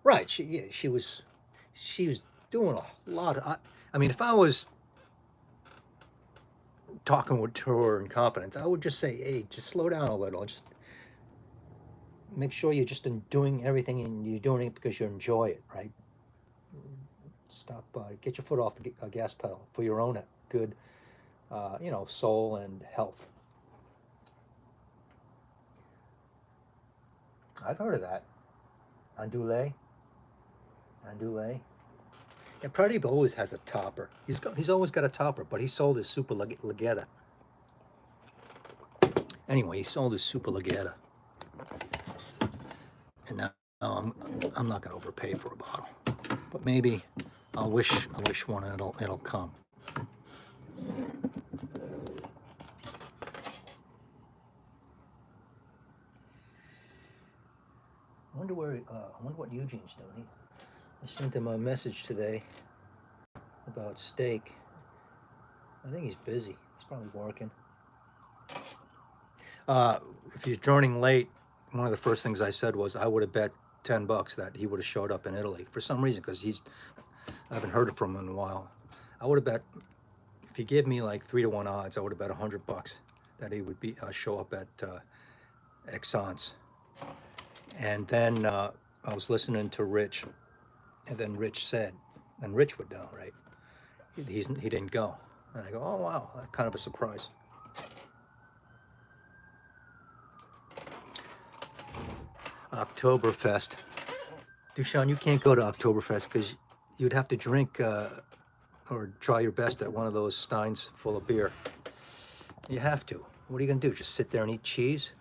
Right, she was doing a lot of, I mean, if I was talking with her in confidence, I would just say, hey, just slow down a little. Just make sure you're just doing everything and you're doing it because you enjoy it, right? Stop, get your foot off the gas pedal for your own good, you know, soul and health. I've heard of that. Andouille. Yeah, Pradeep always has a topper. He's always got a topper, but he sold his Super Leggera. Anyway, he sold his Super Leggera, and now I'm not gonna overpay for a bottle, but maybe I wish one and it'll come. I wonder what Eugene's doing. I sent him a message today about steak. I think he's busy. He's probably working. If you're joining late, one of the first things I said was I would have bet $10 that he would have showed up in Italy for some reason, because I haven't heard from him in a while. I would have bet, if he gave me like 3-to-1 odds, I would have bet $100 that he would show up at Exxon's. And then I was listening to Rich, and then Rich said, and Rich would know, right? He didn't go. And I go, oh wow, kind of a surprise. Oktoberfest. Dushan, you can't go to Oktoberfest because you'd have to drink or try your best at one of those steins full of beer. You have to. What are you going to do? Just sit there and eat cheese?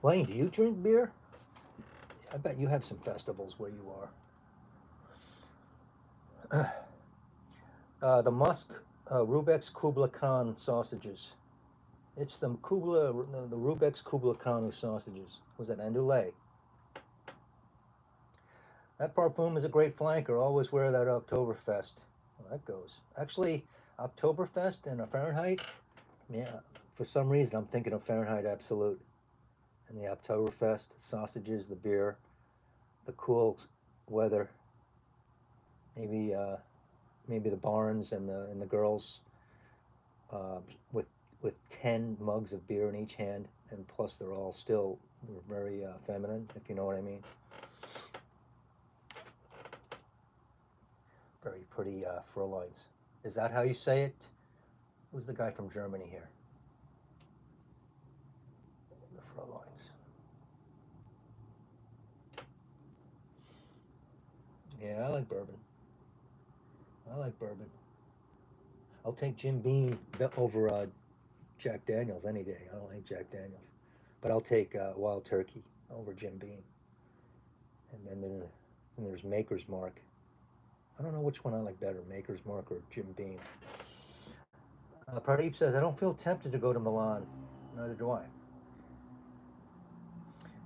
Wayne, do you drink beer? I bet you have some festivals where you are. The Musk Rubek's Kubla Khan sausages. It's the Rubek's Kubla Khan sausages. Was that Andouille? That Perfume is a great flanker. Always wear that Oktoberfest. Well, that goes. Actually, Oktoberfest and a Fahrenheit. Yeah, for some reason I'm thinking of Fahrenheit Absolute. And the Oktoberfest, the sausages, the beer, the cool weather. Maybe the barns and the girls with 10 mugs of beer in each hand, and plus they're all still very feminine, if you know what I mean. Very pretty Fräuleins. Is that how you say it? Who's the guy from Germany here? The Fräuleins. Yeah, I like bourbon. I'll take Jim Beam over Jack Daniels any day. I don't like Jack Daniels, but I'll take Wild Turkey over Jim Beam. And then there's Maker's Mark. I don't know which one I like better, Maker's Mark or Jim Beam. Pradeep says, I don't feel tempted to go to Milan. Neither do I.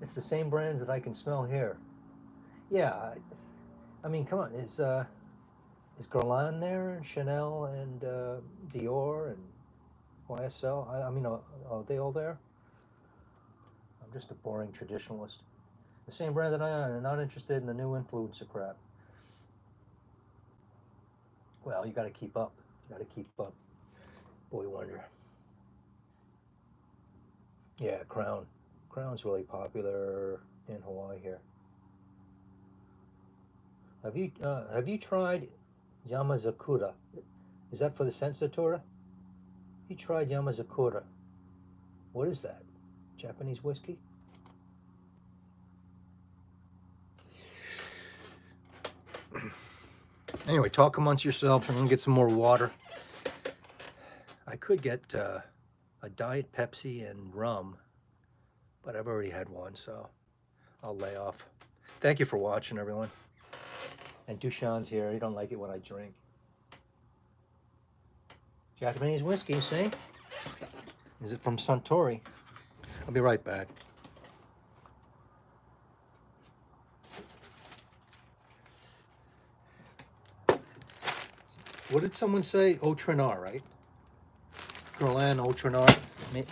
It's the same brands that I can smell here. Yeah, I mean, come on, is Guerlain there, and Chanel, and Dior, and YSL? I mean, are they all there? I'm just a boring traditionalist. The same brand that I own, and not interested in the new influencer crap. Well, you got to keep up. Boy Wonder. Yeah, Crown. Crown's really popular in Hawaii here. Have you tried Yamazakura? Is that for the Sensatura? Have you tried Yamazakura? What is that? Japanese whiskey? Anyway, talk amongst yourselves. I'm gonna get some more water. I could get a Diet Pepsi and rum, but I've already had one, so I'll lay off. Thank you for watching, everyone. And Dushan's here. He don't like it when I drink. Japanese whiskey, see? Is it from Suntory? I'll be right back. What did someone say? Eau Trenar, right? Guerlain Eau Trenar.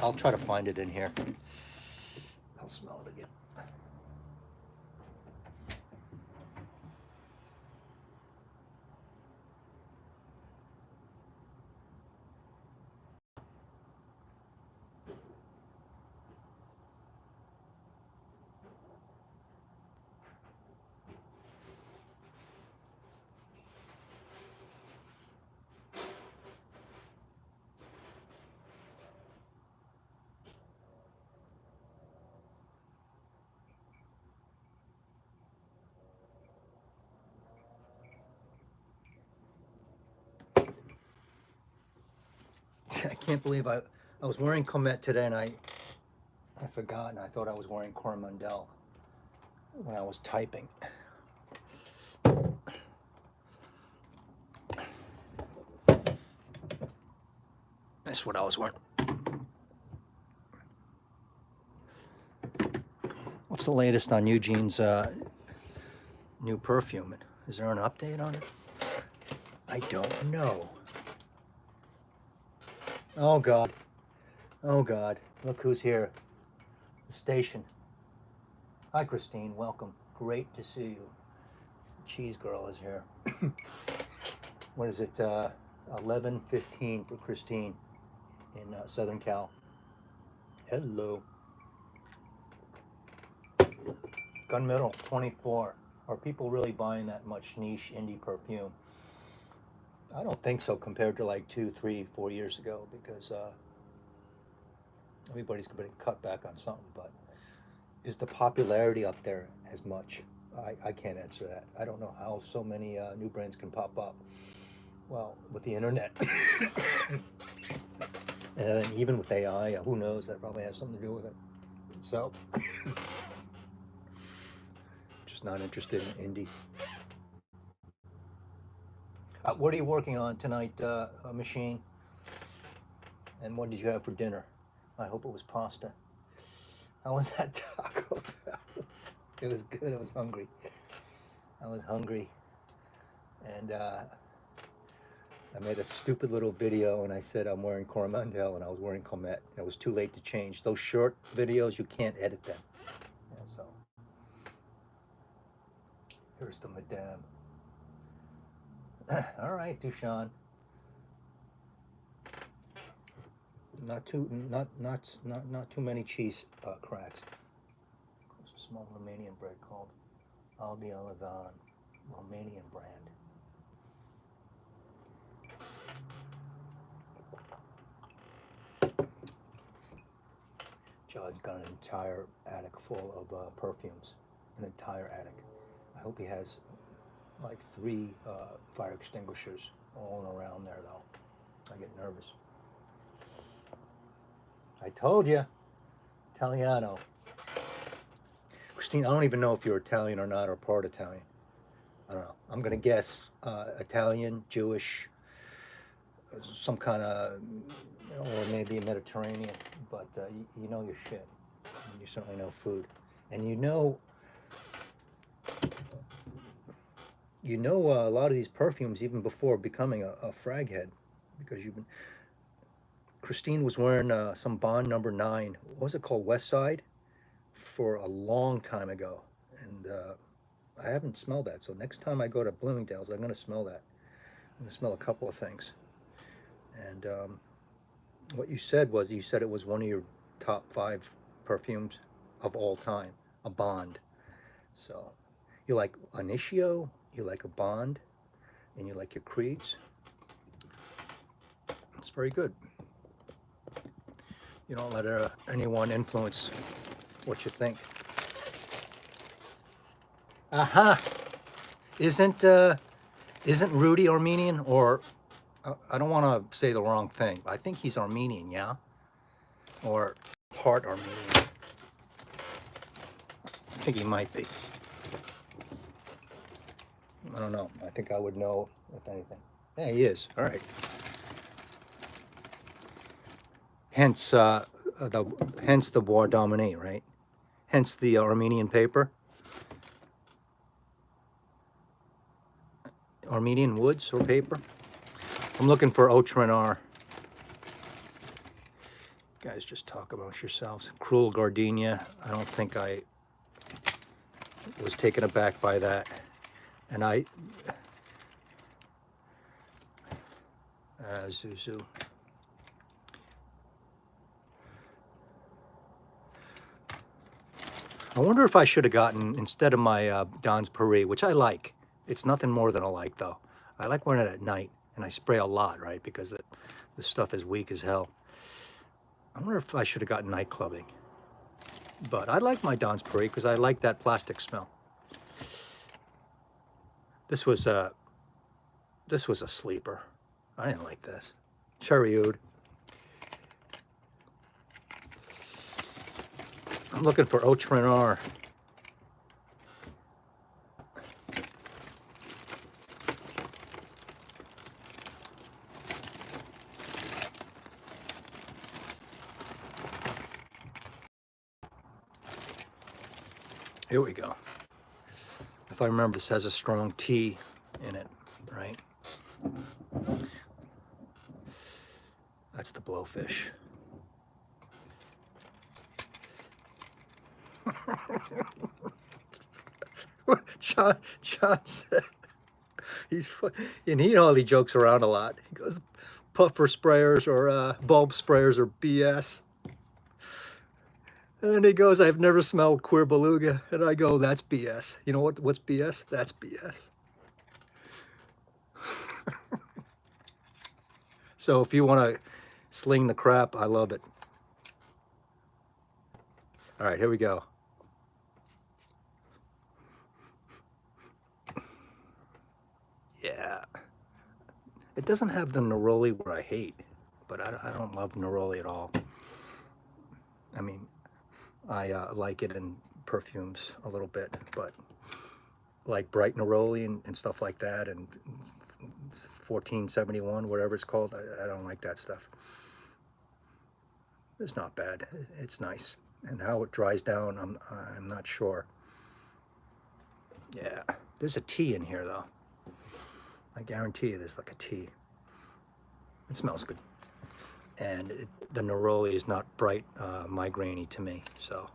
I'll try to find it in here. I'll smell it again. I can't believe I was wearing Comet today and I forgot, and I thought I was wearing Coromandel when I was typing. That's what I was wearing. What's the latest on Eugene's new perfume? Is there an update on it? I don't know. Oh God. Oh God. Look who's here. The station. Hi Christine, welcome. Great to see you. Cheese Girl is here. What is it? 11:15 for Christine in Southern Cal. Hello. Gunmetal 24. Are people really buying that much niche indie perfume? I don't think so compared to like 2, 3, 4 years ago, because everybody's been cut back on something. But is the popularity up there as much? I can't answer that. I don't know how so many new brands can pop up. Well, with the internet. And even with AI, who knows? That probably has something to do with it. So, just not interested in indie. What are you working on tonight, Machine? And what did you have for dinner? I hope it was pasta. How was that Taco Bell? It was good. I was hungry. And I made a stupid little video and I said I'm wearing Coromandel and I was wearing Comet. It was too late to change. Those short videos, you can't edit them. Yeah, so here's the Madame. All right, Dushan. Not too many cheese cracks. There's a small Romanian bread called Aldi Olivan, Romanian brand. John's got an entire attic full of perfumes. An entire attic. I hope he has like 3 fire extinguishers all around there, though. I get nervous. I told you, Italiano. Christine, I don't even know if you're Italian or not, or part Italian. I don't know. I'm gonna guess Italian, Jewish, some kind of, or maybe Mediterranean. But you know your shit. And you certainly know food, and you know a lot of these perfumes even before becoming a frag head, because you've been. Christine was wearing some Bond number 9. What was it called? West Side, for a long time ago, and I haven't smelled that. So next time I go to Bloomingdale's, I'm going to smell that. I'm going to smell a couple of things. And what you said it was one of your top 5 perfumes of all time, a Bond. So you like Initio, you like a Bond, and you like your Creeds. It's very good. You don't let anyone influence what you think. Aha! Isn't Rudy Armenian? Or I don't want to say the wrong thing. I think he's Armenian, yeah, or part Armenian. I think he might be. I don't know. I think I would know if anything. Yeah, he is. All right. Hence the Bois Domine, right? Hence the Armenian paper. Armenian woods or paper. I'm looking for Outrenar. Guys, just talk about yourselves. Cruel Gardenia. I don't think I was taken aback by that. And Zuzu. I wonder if I should have gotten, instead of my Don's Paris, which I like. It's nothing more than I like, though. I like wearing it at night, and I spray a lot, right? Because the stuff is weak as hell. I wonder if I should have gotten night clubbing. But I like my Don's Paris because I like that plastic smell. This was a sleeper. I didn't like this. Cherry Oud. I'm looking for Outrenar. Here we go. If I remember, this has a strong T in it, right? That's the Blowfish. John said, and he only jokes around a lot. He goes, puffer sprayers or bulb sprayers are BS. And he goes, I've never smelled Queer Beluga. And I go, that's BS. You know what's BS? That's BS. So if you want to sling the crap, I love it. All right, here we go. Yeah. It doesn't have the neroli where I hate, but I don't love neroli at all. I mean, I like it in perfumes a little bit, but like bright neroli and stuff like that, and 1471, whatever it's called, I don't like that stuff. It's not bad. It's nice. And how it dries down, I'm not sure. Yeah, there's a tea in here though. I guarantee you there's like a tea. It smells good. And the neroli is not bright migraine-y to me, so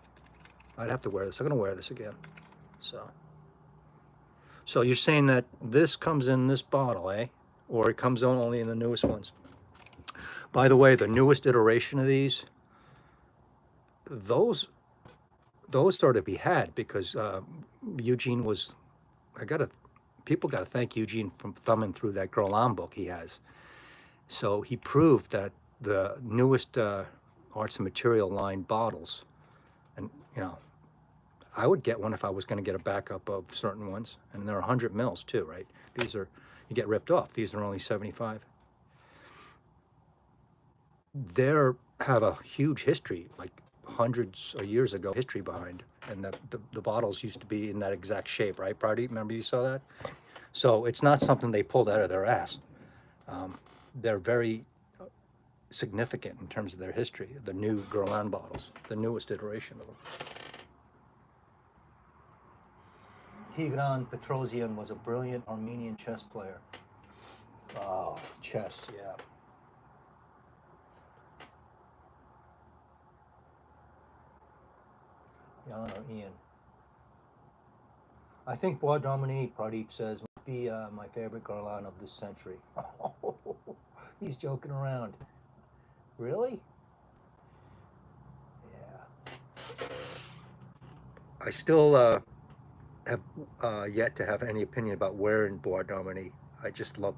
I'd have to wear this. I'm gonna wear this again. So you're saying that this comes in this bottle, eh? Or it comes on only in the newest ones? By the way, the newest iteration of these, those are to be had because Eugene was, people gotta thank Eugene for thumbing through that Guerlain book he has. So he proved that the newest Arts and Material line bottles, and you know, I would get one if I was going to get a backup of certain ones, and they're 100 mils too, right? These are, you get ripped off. These are only 75. They have a huge history, like hundreds of years ago history behind, and the bottles used to be in that exact shape, right, Brady? Remember you saw that? So it's not something they pulled out of their ass. They're very significant in terms of their history, the new Guerlain bottles, the newest iteration of them. Tigran Petrosian was a brilliant Armenian chess player. Oh, chess, yeah. Jan or Ian. I think Bois Dominique, Pradeep says, might be my favorite Guerlain of this century. He's joking around. Really? Yeah. I still have yet to have any opinion about wearing Bois Dominique. I just love,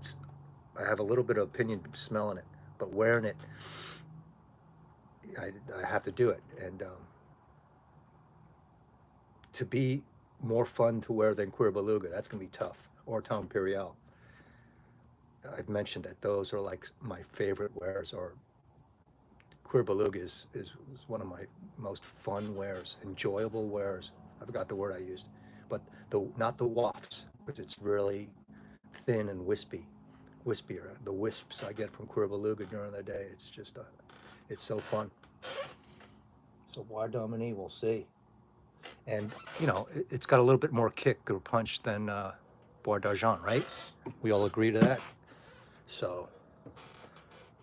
I have a little bit of opinion smelling it, but wearing it, I have to do it. And to be more fun to wear than Queer Beluga, that's going to be tough, or Tom Imperial. I've mentioned that those are like my favorite wears, or Queer Beluga is one of my most fun wears, enjoyable wears. I forgot the word I used, but not the wafts, because it's really thin and wispier. The wisps I get from Queer Beluga during the day, it's just it's so fun. So Bois Dominique, we'll see. And you know, it's got a little bit more kick or punch than Bois d'Argent, right? We all agree to that. So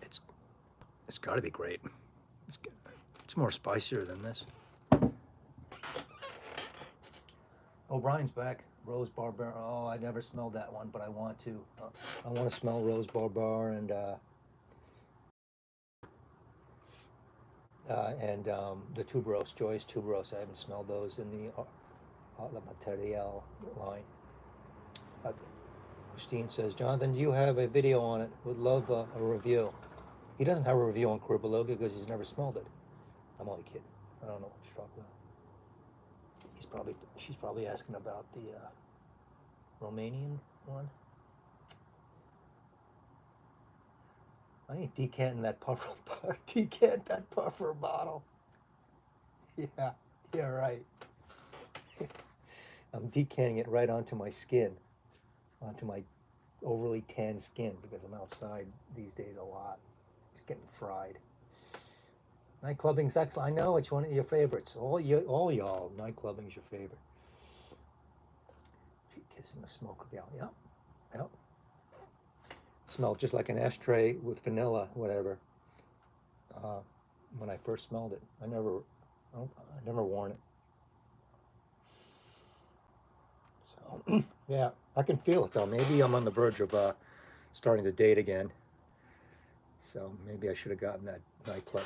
It's got to be great. It's more spicier than this. O'Brien's back. Rose Barber. Oh, I never smelled that one, but I want to. I want to smell Rose Barber and the tuberose, Joyous tuberose. I haven't smelled those in the La Material line. Christine says, Jonathan, do you have a video on it? Would love a review. He doesn't have a review on Curubeluga because he's never smelled it. I'm only kidding. I don't know what you're talking about. She's probably asking about the Romanian one. I ain't decanting that puffer, decant that puffer bottle. Yeah, right. I'm decanting it right onto my skin, onto my overly tan skin, because I'm outside these days a lot. It's getting fried. Nightclubbing's excellent. I know it's one of your favorites. All y'all, nightclubbing's your favorite. Cheek kissing a smoker gal. Yep. Smelled just like an ashtray with vanilla, whatever. When I first smelled it, I never worn it. So yeah, I can feel it though. Maybe I'm on the verge of starting to date again. So maybe I should have gotten that nightclub.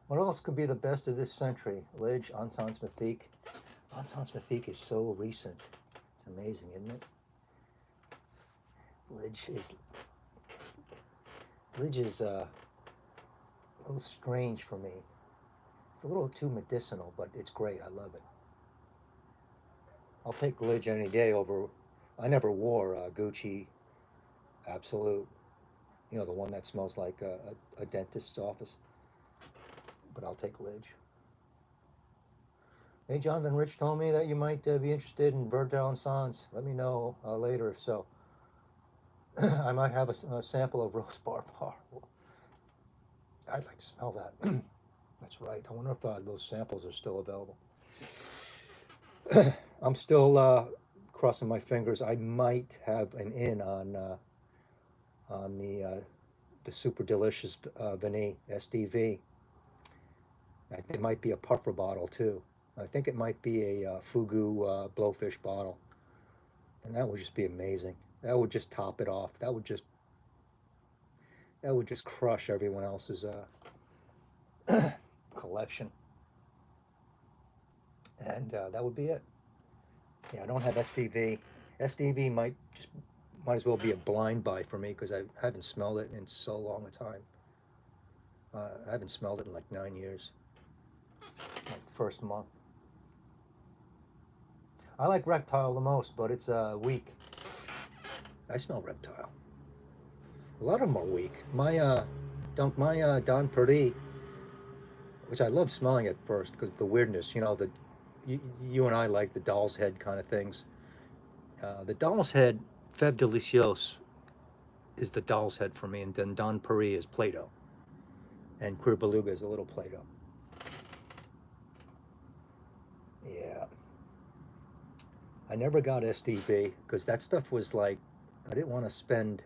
What else could be the best of this century? Lidge, Encens Mythique. Encens Mythique is so recent. It's amazing, isn't it? Lidge is a little strange for me. It's a little too medicinal, but it's great. I love it. I'll take Lidge any day over. I never wore Gucci Absolute. You know, the one that smells like a dentist's office. But I'll take Lidge. Hey, Jonathan, Rich told me that you might be interested in Verdun Encens. Let me know later if so. I might have a sample of Rose Barbar. I'd like to smell that. That's right. I wonder if those samples are still available. I'm still crossing my fingers. I might have an in on the SuperDèlicieuseVanille SDV. I think it might be a puffer bottle too. I think it might be a Fugu blowfish bottle, and that would just be amazing. That would just top it off. That would just crush everyone else's collection, and that would be it. Yeah, I don't have SDV. SDV might as well be a blind buy for me because I haven't smelled it in so long a time. I haven't smelled it in like 9 years. Like first month. I like Reptile the most, but it's weak. I smell Reptile. A lot of them are weak. My Don Purdy, which I love smelling at first because the weirdness, you know, you and I like the doll's head kind of things. The doll's head, Fève Délicieuse, is the doll's head for me, and then Don Purdy is Play-Doh, and Curubeluga is a little Play-Doh. Yeah. I never got SDV because that stuff was like, I didn't want to spend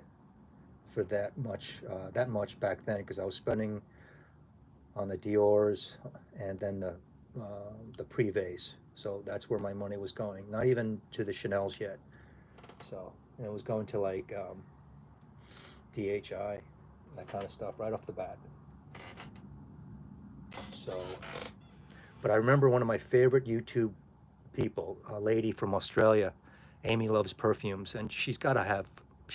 for that much back then because I was spending on the Dior's and then the Privés. So that's where my money was going. Not even to the Chanel's yet. So it was going to like DHI, that kind of stuff right off the bat. So, but I remember one of my favorite YouTube people, a lady from Australia, Amy Loves Perfumes, and she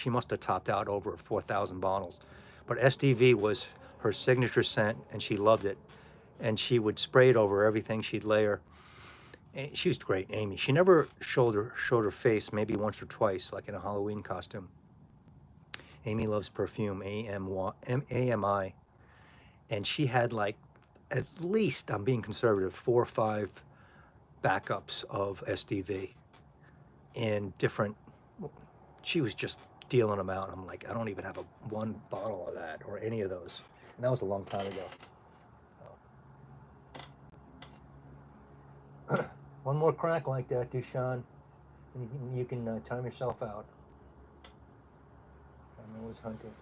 must have topped out over 4,000 bottles. But SDV was her signature scent, and she loved it. And she would spray it over everything. She'd layer. She was great, Amy. She never showed her face, maybe once or twice, like in a Halloween costume. Amy Loves Perfume, AMI. And she had like, at least, I'm being conservative, 4 or 5 backups of SDV in different, she was just dealing them out. I'm like, I don't even have one bottle of that or any of those. And that was a long time ago. One more crack like that, Dushan, and you can time yourself out. was hunting.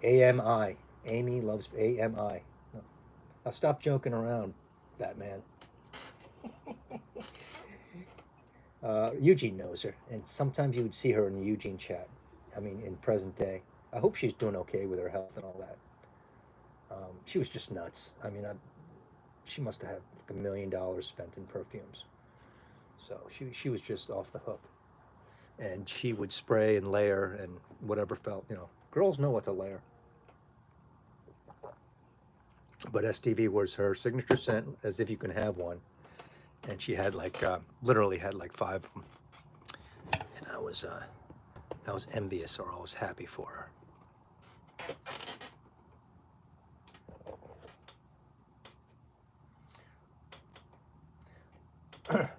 AMI. Amy loves AMI. No. Now stop joking around, Batman. Eugene knows her, and sometimes you would see her in the Eugene chat. I mean, in present day. I hope she's doing okay with her health and all that. She was just nuts. I mean, she must have had like $1 million spent in perfumes. So she was just off the hook. And she would spray and layer and whatever felt, you know. Girls know what to layer. But STV was her signature scent, as if you can have one. And she had like, literally had like 5 of them. And I was envious, or I was happy for her.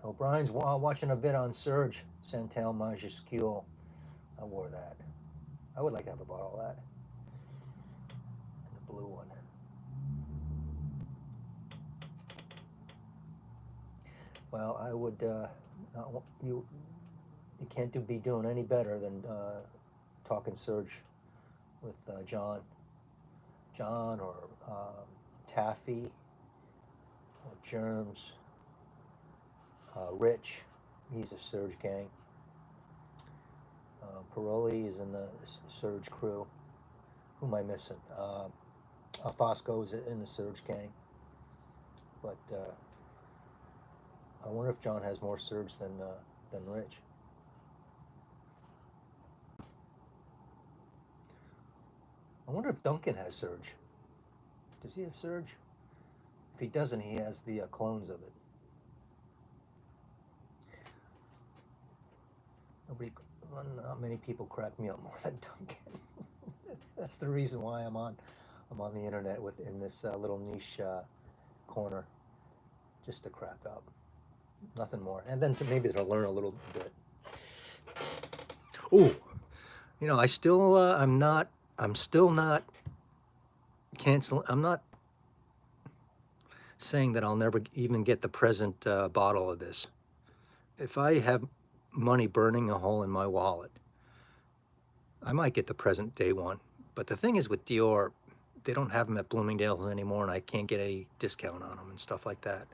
O'Brien's watching a vid on Surge, Santal Majuscule. I wore that. I would like to have a bottle of that. And the blue one. Well, I would, you can't be doing any better than talking Surge with John or Taffy or Germs. Rich, he's a Surge gang. Paroli is in the Surge crew. Who am I missing? Fosco's in the Surge gang. But I wonder if John has more Surge than Rich. I wonder if Duncan has Surge. Does he have Surge? If he doesn't, he has the clones of it. Not many people crack me up more than Duncan. That's the reason why I'm on the internet in this little niche corner, just to crack up, nothing more, and then maybe to learn a little bit. Ooh, you know, I'm still not canceling. I'm not saying that I'll never even get the present bottle of this. If I have money burning a hole in my wallet, I might get the present day one. But the thing is with Dior, they don't have them at Bloomingdale's anymore, and I can't get any discount on them and stuff like that.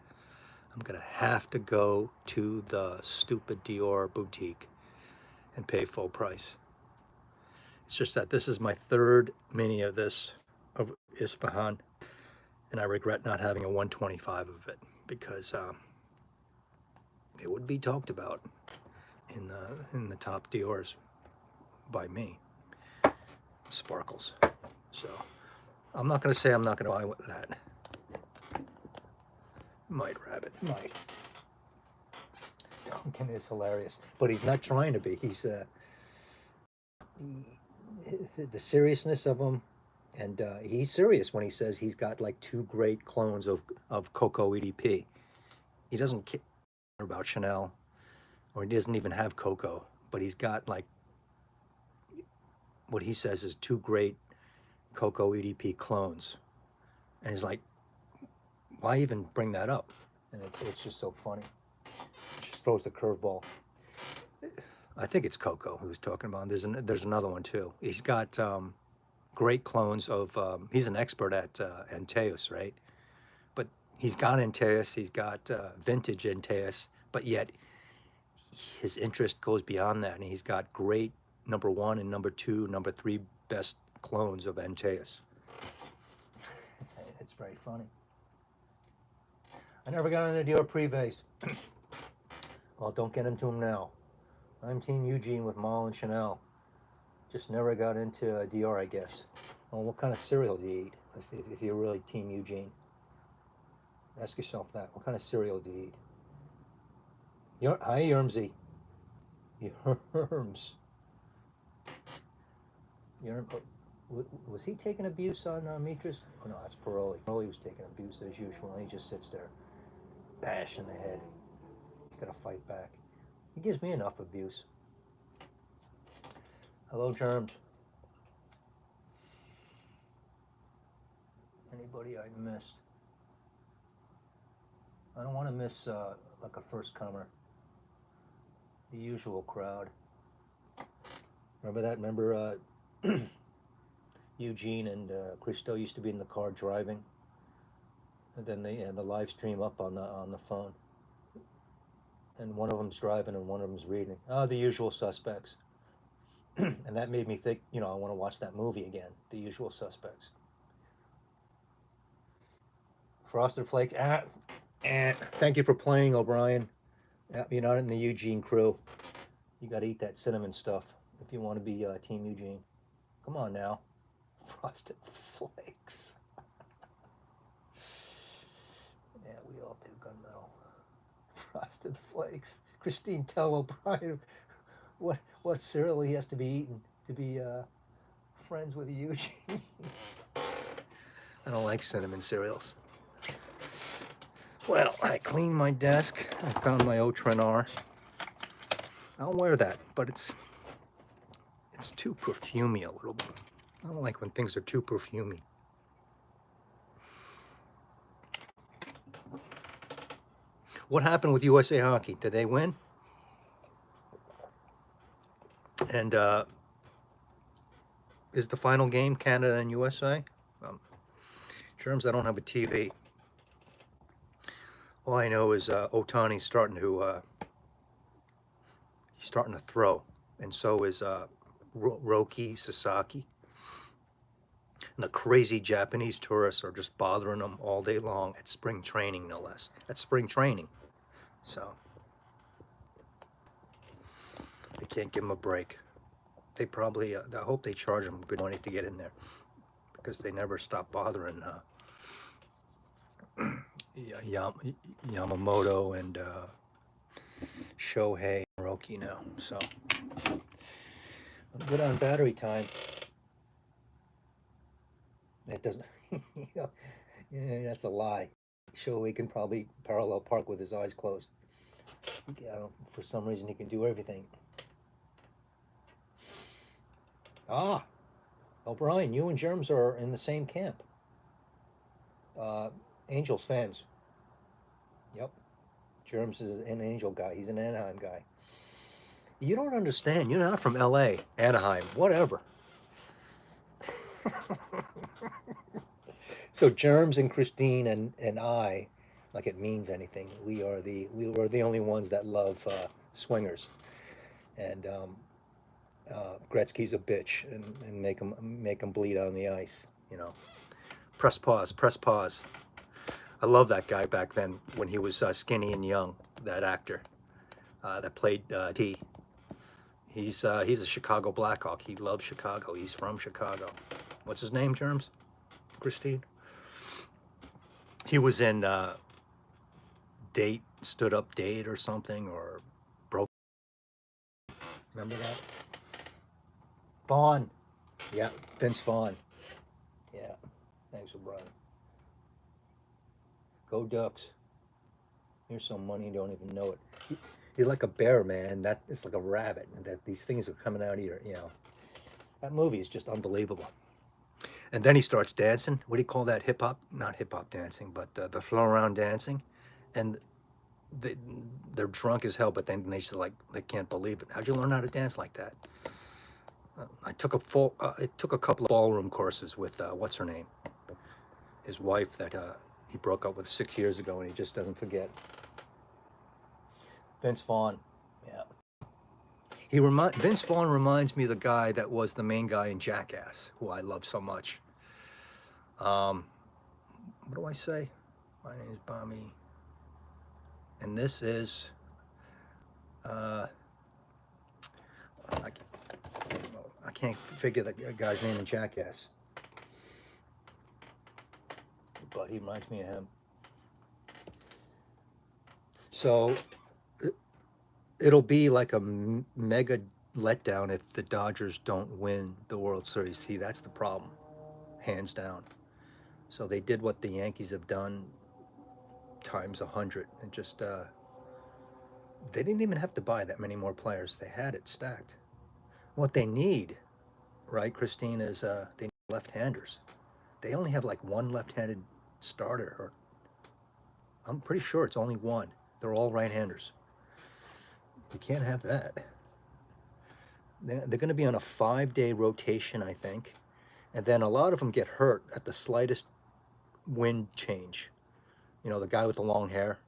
I'm gonna have to go to the stupid Dior boutique and pay full price. It's just that this is my 3rd mini of this, of Ispahan, and I regret not having a 125 of it, because it would be talked about in the top Dior's by me. Sparkles. So I'm not going to say I'm not going to buy that. Might, Rabbit, might. Duncan is hilarious, but he's not trying to be. He's the seriousness of him, and he's serious when he says he's got like 2 great clones of Coco EDP. He doesn't care about Chanel, or he doesn't even have Coco, but he's got like what he says is 2 great Coco EDP clones, and he's like, why even bring that up? And it's just so funny. It just throws the curveball. I think it's Coco who's talking about. There's another one too. He's got great clones of. He's an expert at Antaeus, right? But he's got Antaeus. He's got vintage Antaeus, but yet his interest goes beyond that, and he's got great number 1 and number 2, number 3 best clones of Antaeus. It's very funny. I never got into Dior Privés. Well, don't get into them now. I'm Team Eugene with Mal and Chanel. Just never got into Dior, I guess. Well, what kind of cereal do you eat if you're really Team Eugene? Ask yourself that. What kind of cereal do you eat? Hi, Yermsy. Yerms. Was he taking abuse on Mitras? Oh no, that's Paroli. Paroli was taking abuse as usual. He just sits there, bash in the head. He's got to fight back. He gives me enough abuse. Hello, Germs. Anybody I missed? I don't want to miss like a first comer. The usual crowd. Remember that? Remember Eugene and Christo used to be in the car driving, and then they had the live stream up on the phone, and one of them's driving and one of them's reading. Oh, the usual suspects. And that made me think, you know, I want to watch that movie again, The Usual Suspects. Frosted Flakes. Thank you for playing, O'Brien. You're not in the Eugene crew. You got to eat that cinnamon stuff if you want to be Team Eugene. Come on now. Frosted Flakes. Yeah, we all do gunmetal. Frosted Flakes. Christine, tell O'Brien what cereal he has to be eating to be friends with Eugene. I don't like cinnamon cereals. Well, I cleaned my desk. I found my Otrenar. I'll wear that, but it's too perfumey a little bit. I don't like when things are too perfumey. What happened with USA Hockey? Did they win? And is the final game Canada and USA? Germs, I don't have a TV. All I know is Otani's starting to he's starting to throw, and so is Roki Sasaki. And the crazy Japanese tourists are just bothering them all day long at spring training, no less. At spring training, so they can't give them a break. They probably, I hope they charge them good money to get in there, because they never stop bothering Yamamoto and Shohei and Roki now. So I'm good on battery time. It doesn't, you know, yeah, that's a lie. Shohei can probably parallel park with his eyes closed. For some reason, he can do everything. Ah, O'Brien, you and Germs are in the same camp. Angels fans. Yep. Germs is an Angel guy. He's an Anaheim guy. You don't understand. You're not from LA, Anaheim, whatever. So Germs and Christine and I, like it means anything. We were the only ones that love swingers, and Gretzky's a bitch, and make him bleed on the ice. You know, press pause, press pause. I love that guy back then when he was skinny and young. That actor that played T. He's a Chicago Blackhawk. He loves Chicago. He's from Chicago. What's his name, Germs? Christine? He was in Date, Stood Up Date or something, or Broke. Remember that? Vaughn. Yeah, Vince Vaughn. Yeah, thanks, O'Brien. Go Ducks. Here's some money, you don't even know it. You're like a bear, man. That it's like a rabbit, and that these things are coming out of your, you know. That movie is just unbelievable. And then he starts dancing. What do you call that? Hip hop? Not hip hop dancing, but the flow around dancing. And they're drunk as hell, but then they just like they can't believe it. How'd you learn how to dance like that? I took a couple of ballroom courses with what's her name, his wife that he broke up with 6 years ago, and he just doesn't forget. Vince Vaughn, yeah. Vince Vaughn reminds me of the guy that was the main guy in Jackass, who I love so much. What do I say? My name is Bobby, and this is I can't figure the guy's name in Jackass, but he reminds me of him. So it'll be like a mega letdown if the Dodgers don't win the World Series. See, that's the problem, hands down. So they did what the Yankees have done times 100, and just they didn't even have to buy that many more players. They had it stacked. What they need, right, Christine, is they need left-handers. They only have like one left-handed starter, or I'm pretty sure it's only one. They're all right-handers. You can't have that. They're going to be on a 5-day rotation, I think. And then a lot of them get hurt at the slightest wind change. You know, the guy with the long hair,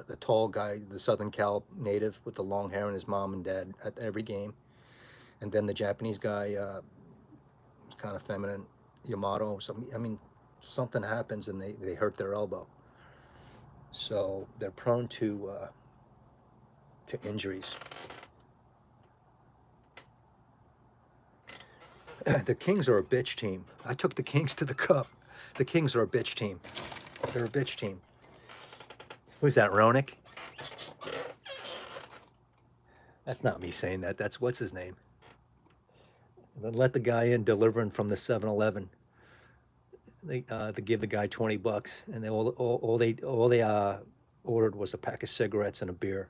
the tall guy, the Southern Cal native with the long hair, and his mom and dad at every game. And then the Japanese guy, was kind of feminine, Yamato. I mean, something happens and they hurt their elbow. So they're prone to injuries. The Kings are a bitch team. I took the Kings to the Cup. The Kings are a bitch team. They're a bitch team. Who's that, Ronick? That's not me saying that. That's what's his name. Then let the guy in delivering from the 7-Eleven. They give the guy $20, and all they ordered was a pack of cigarettes and a beer.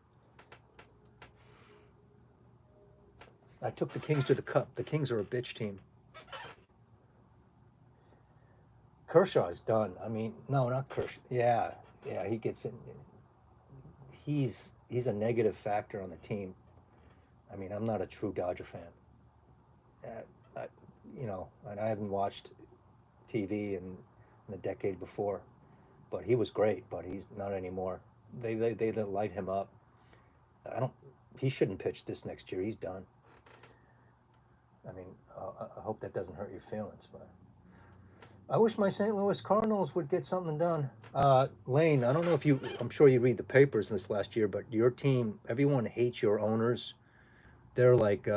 I took the Kings to the Cup. The Kings are a bitch team. Kershaw's done. I mean, no, not Kershaw. Yeah, he gets in. He's a negative factor on the team. I mean, I'm not a true Dodger fan. You know, and I haven't watched TV in the decade before, but he was great. But he's not anymore. They light him up. He shouldn't pitch this next year. He's done. I mean, I hope that doesn't hurt your feelings, but I wish my St. Louis Cardinals would get something done. Lane, I don't know if I'm sure you read the papers this last year, but your team, everyone hates your owners. They're like,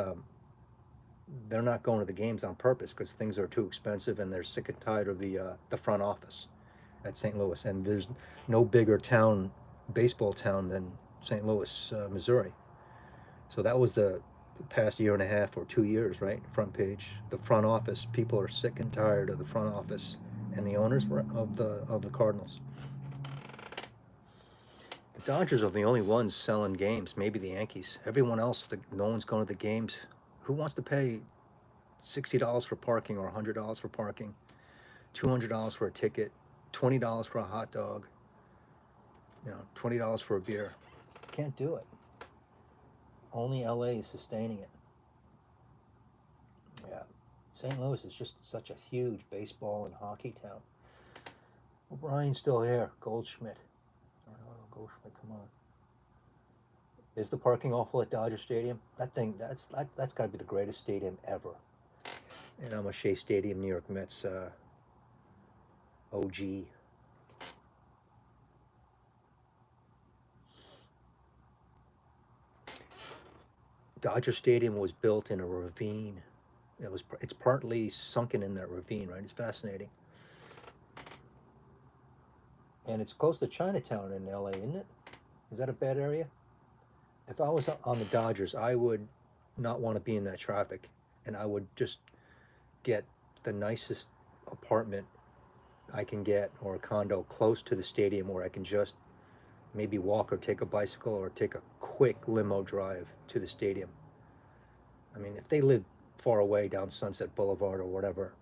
they're not going to the games on purpose because things are too expensive, and they're sick and tired of the front office at St. Louis. And there's no bigger baseball town than St. Louis, Missouri. So that was the past year and a half or 2 years, right? Front page, the front office. People are sick and tired of the front office and the owners of the Cardinals. The Dodgers are the only ones selling games. Maybe the Yankees. Everyone else, no one's going to the games. Who wants to pay $60 for parking or $100 for parking, $200 for a ticket, $20 for a hot dog, you know, $20 for a beer? Can't do it. Only LA is sustaining it. Yeah. St. Louis is just such a huge baseball and hockey town. O'Brien's still here. Goldschmidt. Oh, Goldschmidt, come on. Is the parking awful at Dodger Stadium? That's got to be the greatest stadium ever. And I'm a Shea Stadium, New York Mets OG. Dodger Stadium was built in a ravine. It's partly sunken in that ravine, right? It's fascinating. And it's close to Chinatown in LA, isn't it? Is that a bad area? If I was on the Dodgers, I would not want to be in that traffic, and I would just get the nicest apartment I can get, or a condo close to the stadium where I can just maybe walk or take a bicycle or take a quick limo drive to the stadium. I mean, if they live far away down Sunset Boulevard or whatever,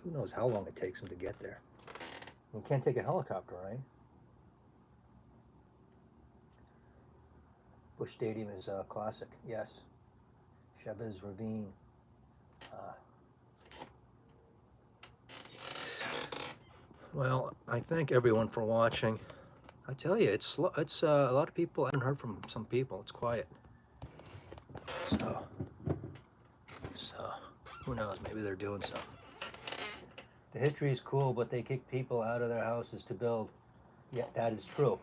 who knows how long it takes them to get there. You can't take a helicopter, right? Busch Stadium is a classic, yes. Chavez Ravine. Well, I thank everyone for watching. I tell you, it's a lot of people. I haven't heard from some people. It's quiet. So who knows? Maybe they're doing something. The history is cool, but they kick people out of their houses to build. Yeah, that is true.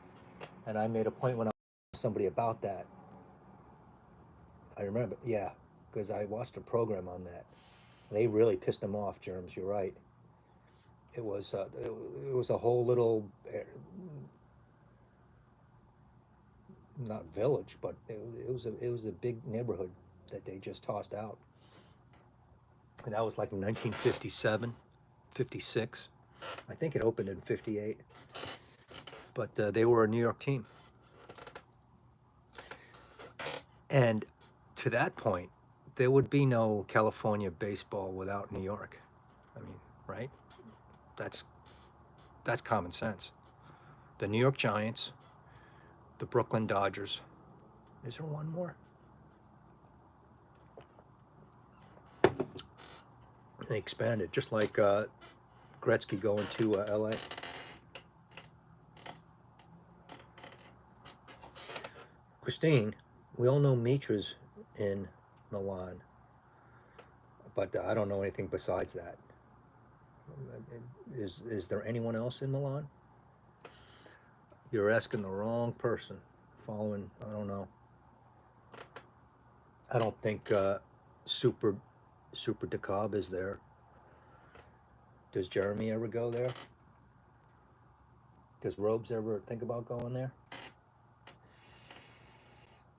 And I made a point when I asked somebody about that. I remember, yeah, because I watched a program on that. They really pissed them off, Germs. You're right. It was a whole little, not village, but it was a big neighborhood that they just tossed out. And that was like in 1957, 56. I think it opened in 58. But they were a New York team. And to that point, there would be no California baseball without New York. I mean, right? That's common sense. The New York Giants, the Brooklyn Dodgers. Is there one more? They expanded, just like Gretzky going to LA. Christine, we all know Mitra's in Milan, but I don't know anything besides that. Is there anyone else in Milan? You're asking the wrong person. Following, I don't know. I don't think Super DeKalb is there. Does Jeremy ever go there? Does Robes ever think about going there?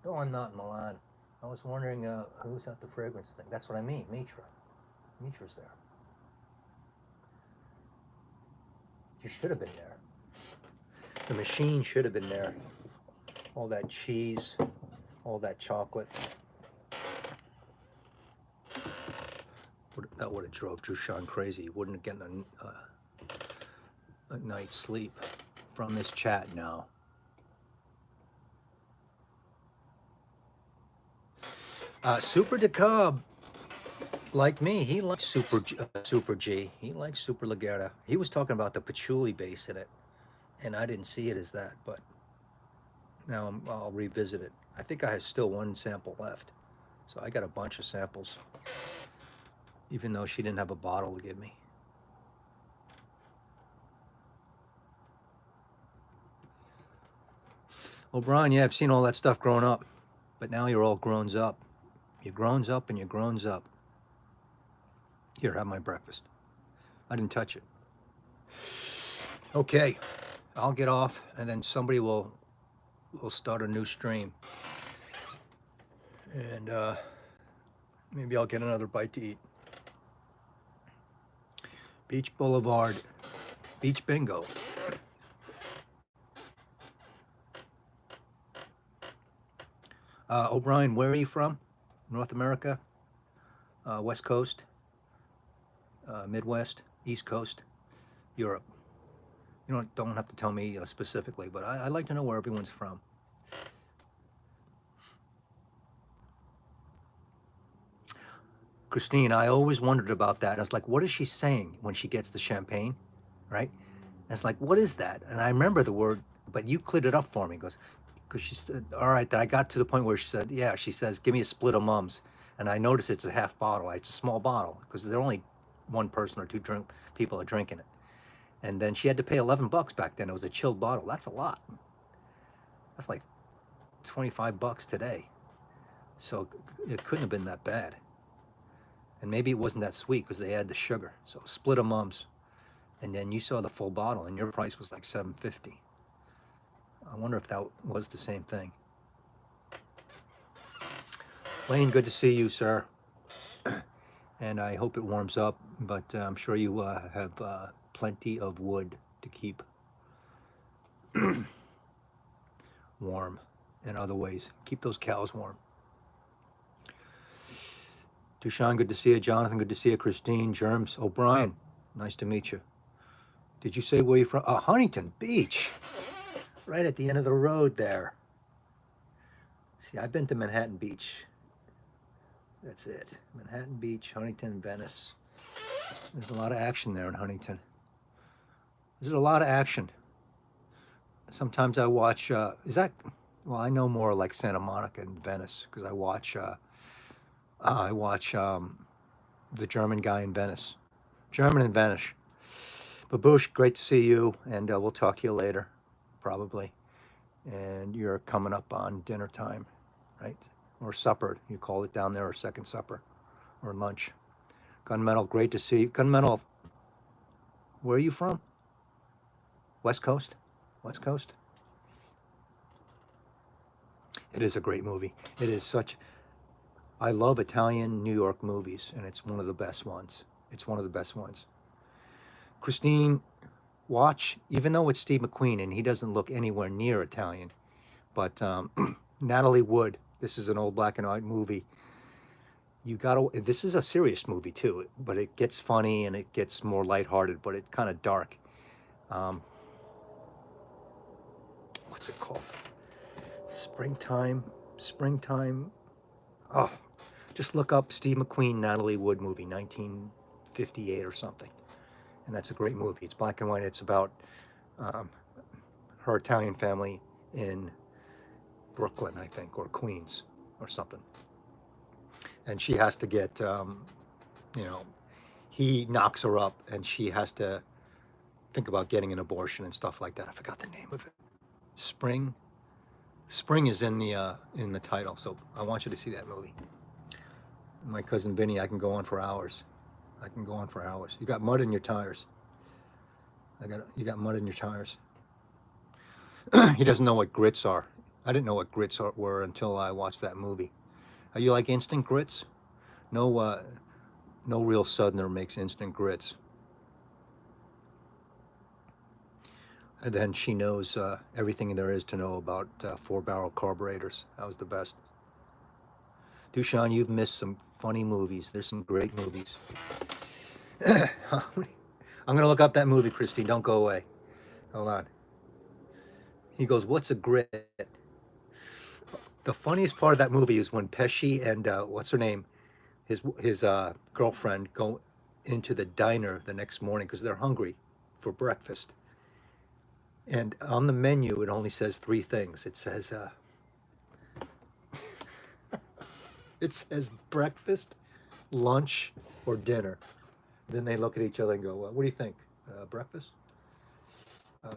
No, I'm not in Milan. I was wondering who's at the fragrance thing. That's what I mean, Mitra. Mitra's there. You should have been there. The machine should have been there. All that cheese, all that chocolate. That would have drove Dushan crazy. He wouldn't have gotten a night's sleep from this chat now. Super DeKalb, like me, he likes Super G. He likes Super Leggera. He was talking about the patchouli base in it, and I didn't see it as that, but now I'll revisit it. I think I have still one sample left, so I got a bunch of samples, even though she didn't have a bottle to give me. O'Brien, yeah, I've seen all that stuff growing up, but now you're all grown up. You're grown up and you're grown up. Here, have my breakfast. I didn't touch it. Okay, I'll get off, and then somebody will start a new stream, and maybe I'll get another bite to eat. Beach Boulevard, Beach Bingo. O'Brien, where are you from? North America? West Coast? Midwest? East Coast? Europe? You don't have to tell me specifically, but I'd like to know where everyone's from. Christine, I always wondered about that. I was like, what is she saying when she gets the champagne, right? And it's like, what is that? And I remember the word, but you cleared it up for me. Because she said, all right, then I got to the point where she said, yeah, she says, give me a split of mums. And I noticed it's a half bottle. It's a small bottle because they're only one person or two people are drinking it. And then she had to pay $11 back then. It was a chilled bottle. That's a lot. That's like $25 today. So it couldn't have been that bad. And maybe it wasn't that sweet because they had the sugar. So split of mums. And then you saw the full bottle and your price was like $7.50. I wonder if that was the same thing. Wayne, good to see you, sir. And I hope it warms up, but I'm sure you have plenty of wood to keep warm in other ways. Keep those cows warm. Dushan, good to see you. Jonathan, good to see you. Christine, Germs, O'Brien, nice to meet you. Did you say where you're from? Huntington Beach, right at the end of the road there. See, I've been to Manhattan Beach. That's it. Manhattan Beach, Huntington, Venice. There's a lot of action there in Huntington. There's a lot of action. Sometimes I watch, well, I know more like Santa Monica and Venice because I watch the German guy in Venice. German in Venice. Babush, great to see you, and we'll talk to you later, probably. And you're coming up on dinner time, right? Or supper, you call it down there, or second supper, or lunch. Gunmetal, great to see you. Gunmetal, where are you from? West Coast? West Coast? It is a great movie. It is such... I love Italian New York movies, and it's one of the best ones. It's one of the best ones. Christine, watch, even though it's Steve McQueen, and he doesn't look anywhere near Italian, but Natalie Wood, this is an old black and white movie. This is a serious movie too, but it gets funny and it gets more lighthearted, but it's kind of dark. What's it called? Springtime. Oh, just look up Steve McQueen, Natalie Wood movie, 1950 58 or something. And that's a great movie. It's black and white. It's about her Italian family in Brooklyn, I think, or Queens or something. And she has to get, you know, he knocks her up and she has to think about getting an abortion and stuff like that. I forgot the name of it. Spring is in the title, so I want you to see that movie. My cousin Vinny, I can go on for hours. I can go on for hours. You got mud in your tires. You got mud in your tires. He doesn't know what grits are. I didn't know what grits were until I watched that movie. Are you like instant grits? No, no real Southerner makes instant grits. And then she knows everything there is to know about 4-barrel carburetors. That was the best. Dushan, you've missed some funny movies. There's some great movies. I'm going to look up that movie, Christine. Don't go away. Hold on. He goes, what's a grit? The funniest part of that movie is when Pesci and, what's her name? His girlfriend go into the diner the next morning because they're hungry for breakfast. And on the menu, it only says 3 things. It says, it says breakfast, lunch, or dinner. Then they look at each other and go, what do you think? Breakfast?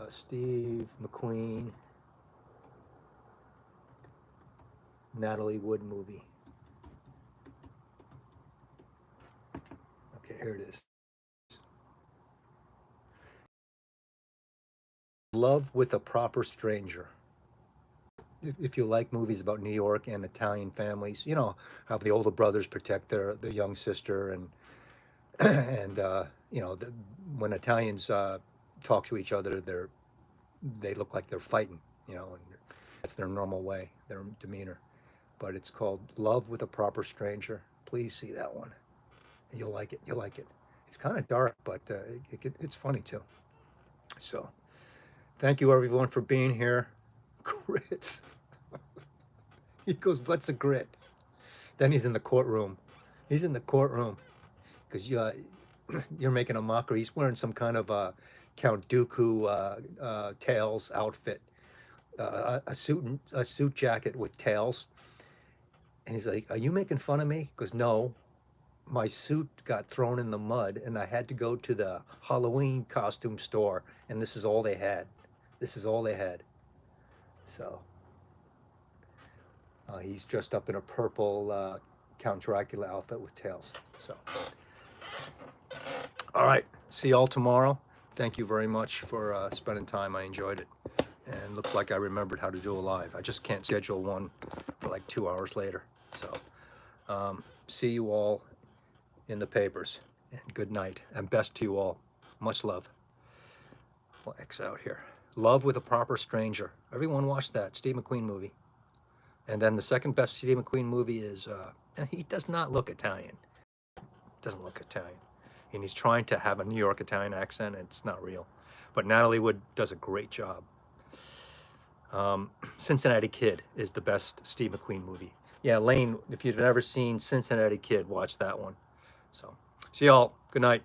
Steve McQueen, Natalie Wood movie. Okay, here it is. Love with a Proper Stranger. If you like movies about New York and Italian families, you know how the older brothers protect their young sister, and you know, when Italians talk to each other, they look like they're fighting, you know, and that's their normal way, their demeanor. But it's called Love with a Proper Stranger. Please see that one. You'll like it. You'll like it. It's kind of dark, but it's funny too. So, thank you everyone for being here. Grits. He goes, what's a grit? Then he's in the courtroom. He's in the courtroom because you're making a mockery. He's wearing some kind of Count Dooku tails outfit, a suit jacket with tails. And he's like, are you making fun of me? He goes, no, my suit got thrown in the mud and I had to go to the Halloween costume store and this is all they had. This is all they had. So he's dressed up in a purple Count Dracula outfit with tails. So, all right, see y'all tomorrow. Thank you very much for spending time. I enjoyed it. And looks like I remembered how to do a live. I just can't schedule one for like 2 hours later. So, see you all in the papers. And good night. And best to you all. Much love. We'll X out here. Love with a Proper Stranger. Everyone watch that Steve McQueen movie. And then the second best Steve McQueen movie is, he does not look Italian. Doesn't look Italian. And he's trying to have a New York Italian accent, and it's not real. But Natalie Wood does a great job. Cincinnati Kid is the best Steve McQueen movie. Yeah, Lane, if you've never seen Cincinnati Kid, watch that one. So, see y'all. Good night.